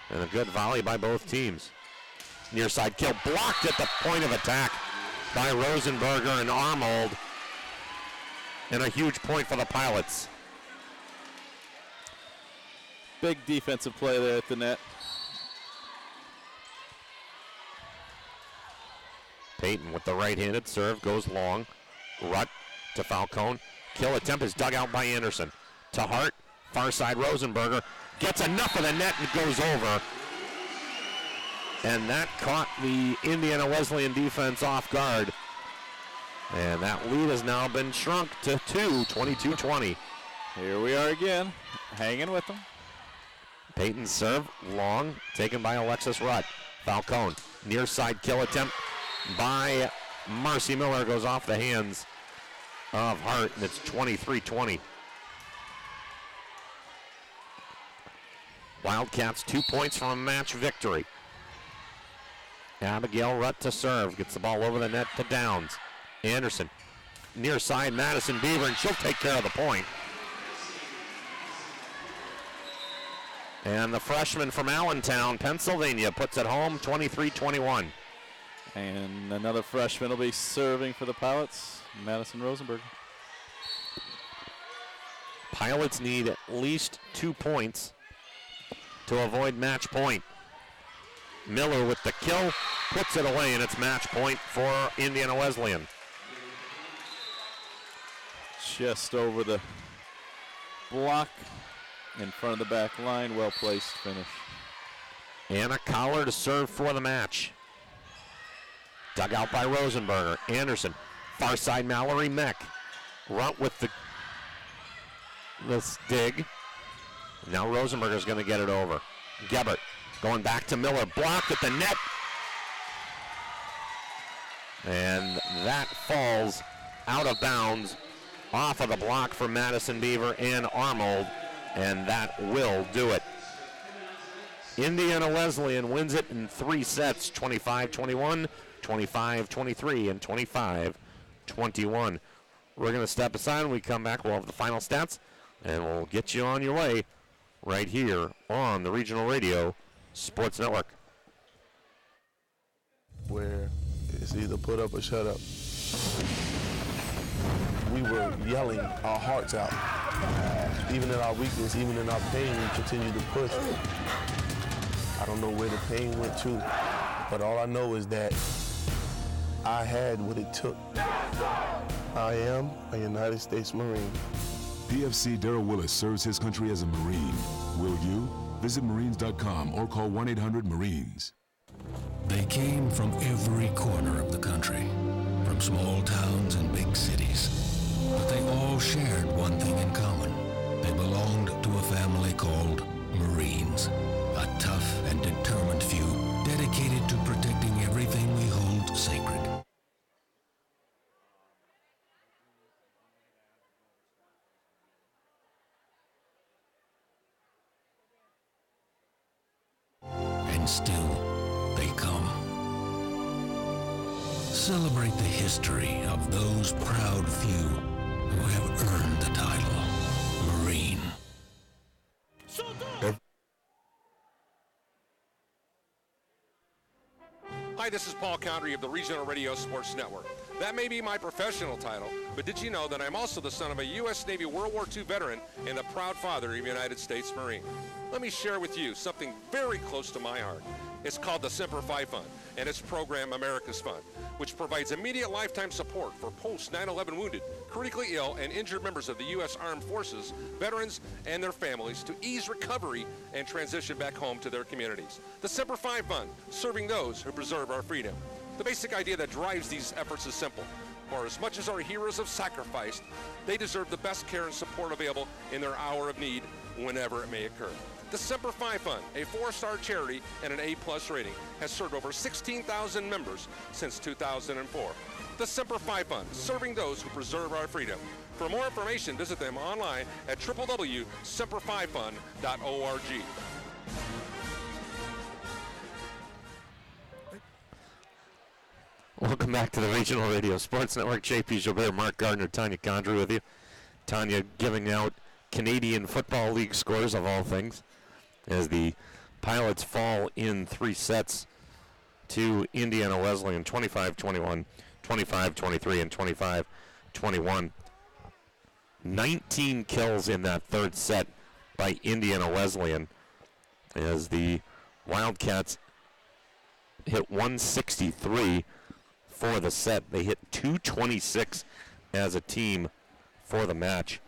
And a good volley by both teams. Near side kill, blocked at the point of attack by Rosenberger and Armold. And a huge point for the Pilots. Big defensive play there at the net. Peyton with the right-handed serve goes long. Rutt to Falcone. Kill attempt is dug out by Anderson. To Hart, far side Rosenberger. Gets enough of the net and goes over. And that caught the Indiana Wesleyan defense off guard. And that lead has now been shrunk to 2, 22-20. Here we are again, hanging with them. Peyton's serve, long, taken by Alexis Rutt. Falcone, near side kill attempt by Marcy Miller, goes off the hands of Hart, and it's 23-20. Wildcats 2 points from a match victory. Abigail Rutt to serve, gets the ball over the net to Downs. Anderson, near side Madison Beaver, and she'll take care of the point. And the freshman from Allentown, Pennsylvania, puts it home, 23-21. And another freshman will be serving for the Pilots, Madison Rosenberg. Pilots need at least 2 points to avoid match point. Miller with the kill, puts it away, and it's match point for Indiana Wesleyan. Just over the block in front of the back line, well-placed finish. Anna Collar to serve for the match. Dug out by Rosenberger. Anderson, far side Mallory Meck. Rutt with this dig. Now Rosenberger's going to get it over. Gebert going back to Miller, blocked at the net. And that falls out of bounds off of the block for Madison Beaver and Armold, and that will do it. Indiana Wesleyan wins it in 3 sets, 25-21, 25-23, and 25-21. We're going to step aside. When we come back, we'll have the final stats And we'll get you on your way right here on the Regional Radio Sports Network. Where it's either put up or shut up. We were yelling our hearts out. Even in our weakness, even in our pain, we continued to push. I don't know where the pain went to, but all I know is that I had what it took. I am a United States Marine. PFC Darrell Willis serves his country as a Marine. Will you? Visit Marines.com or call 1-800-MARINES. They came from every corner of the country, from small towns and big cities. But they all shared one thing in common. They belonged to a family called Marines, a tough and determined few dedicated to protecting everything we hold sacred. And still, they come. Celebrate the history of those proud few who have earned the title Marine. Hi, this is Paul Condry of the Regional Radio Sports Network. That may be my professional title, but did you know that I'm also the son of a U.S. Navy World War II veteran and the proud father of a United States Marine? Let me share with you something very close to my heart. It's called the Semper Fi Fund, and its program America's Fund, which provides immediate lifetime support for post-9/11 wounded, critically ill, and injured members of the U.S. Armed Forces, veterans, and their families to ease recovery and transition back home to their communities. The Semper Fi Fund, serving those who preserve our freedom. The basic idea that drives these efforts is simple. For as much as our heroes have sacrificed, they deserve the best care and support available in their hour of need, whenever it may occur. The Semper Fi Fund, a 4-star charity and an A+ rating, has served over 16,000 members since 2004. The Semper Fi Fund, serving those who preserve our freedom. For more information, visit them online at www.semperfifund.org. Welcome back to the Regional Radio Sports Network. JP Gilbert, Mark Gardner, Tanya Condry with you. Tanya giving out Canadian Football League scores of all things as the Pilots fall in 3 sets to Indiana Wesleyan, 25-21, 25-23, and 25-21. 19 kills in that third set by Indiana Wesleyan as the Wildcats hit 163 for the set. They hit 226 as a team for the match.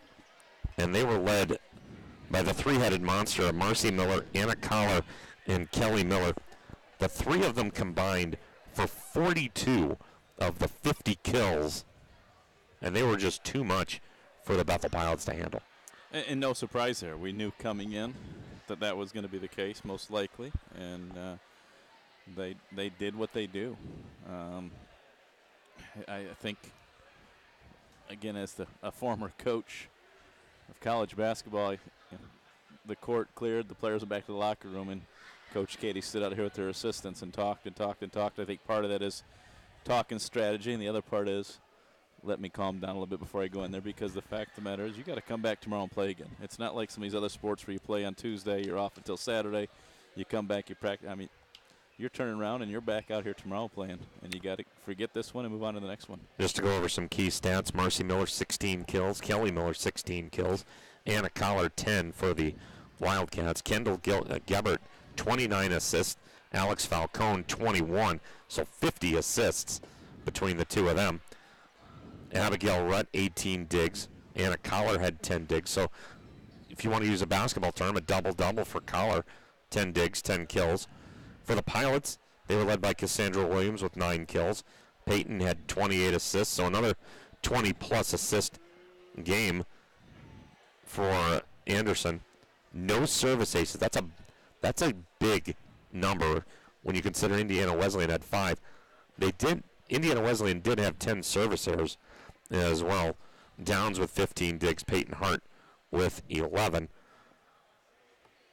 And they were led by the three-headed monster of Marcy Miller, Anna Collar, and Kelly Miller. The three of them combined for 42 of the 50 kills, and they were just too much for the Bethel Pilots to handle. And no surprise there. We knew coming in that that was going to be the case, most likely, and they did what they do. I think, again, as a former coach of college basketball, the court cleared, the players went back to the locker room, and Coach Katie stood out here with her assistants and talked and talked and talked. I think part of that is talking strategy, and the other part is let me calm down a little bit before I go in there, because the fact of the matter is you got to come back tomorrow and play again. It's not like some of these other sports where you play on Tuesday, you're off until Saturday, you come back, you practice. I mean, you're turning around and you're back out here tomorrow playing, and you got to forget this one and move on to the next one. Just to go over some key stats, Marcy Miller, 16 kills. Kelly Miller, 16 kills. Anna Collar, 10 for the Wildcats. Kendall Gebert, 29 assists. Alex Falcone, 21. So 50 assists between the two of them. Abigail Rutt, 18 digs. Anna Collar had 10 digs. So if you want to use a basketball term, a double-double for Collar, 10 digs, 10 kills. For the Pilots, they were led by Cassandra Williams with 9 kills. Peyton had 28 assists, so another 20-plus assist game for Anderson. No service aces. That's a big number when you consider Indiana Wesleyan had 5. Indiana Wesleyan did have 10 service errors as well. Downs with 15 digs. Peyton Hart with 11.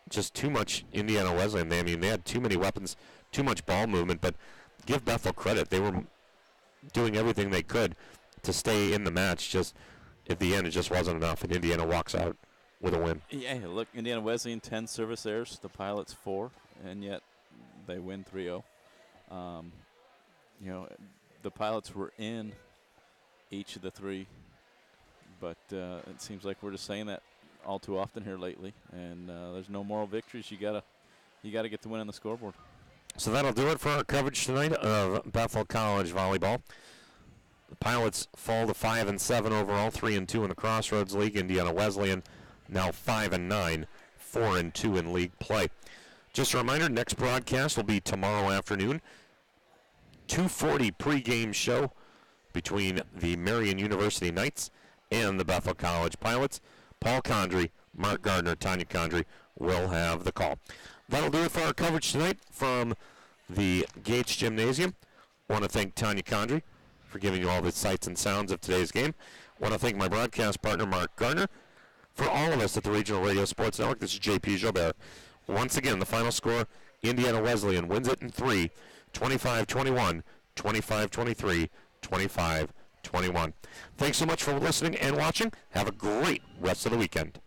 Just too much Indiana Wesleyan. They had too many weapons, too much ball movement, but give Bethel credit. They were doing everything they could to stay in the match. Just at the end, it just wasn't enough, and Indiana walks out with a win. Yeah, look, Indiana Wesleyan 10 service errors, the Pilots 4, and yet they win 3-0. The Pilots were in each of the 3, but it seems like we're just saying that all too often here lately. And there's no moral victories. You gotta get the win on the scoreboard. So that'll do it for our coverage tonight of Bethel College volleyball. The Pilots fall to 5-7 overall, 3-2 in the Crossroads League. Indiana Wesleyan now 5-9, 4-2 in league play. Just a reminder, next broadcast will be tomorrow afternoon. 2:40 pregame show between the Marian University Knights and the Bethel College Pilots. Paul Condrey, Mark Gardner, Tanya Condrey will have the call. That'll do it for our coverage tonight from the Gates Gymnasium. I want to thank Tanya Condrey for giving you all the sights and sounds of today's game. I want to thank my broadcast partner, Mark Gardner. For all of us at the Regional Radio Sports Network, this is J.P. Jobert. Once again, the final score, Indiana Wesleyan wins it in 3, 25-21, 25-23, 25-21. Thanks so much for listening and watching. Have a great rest of the weekend.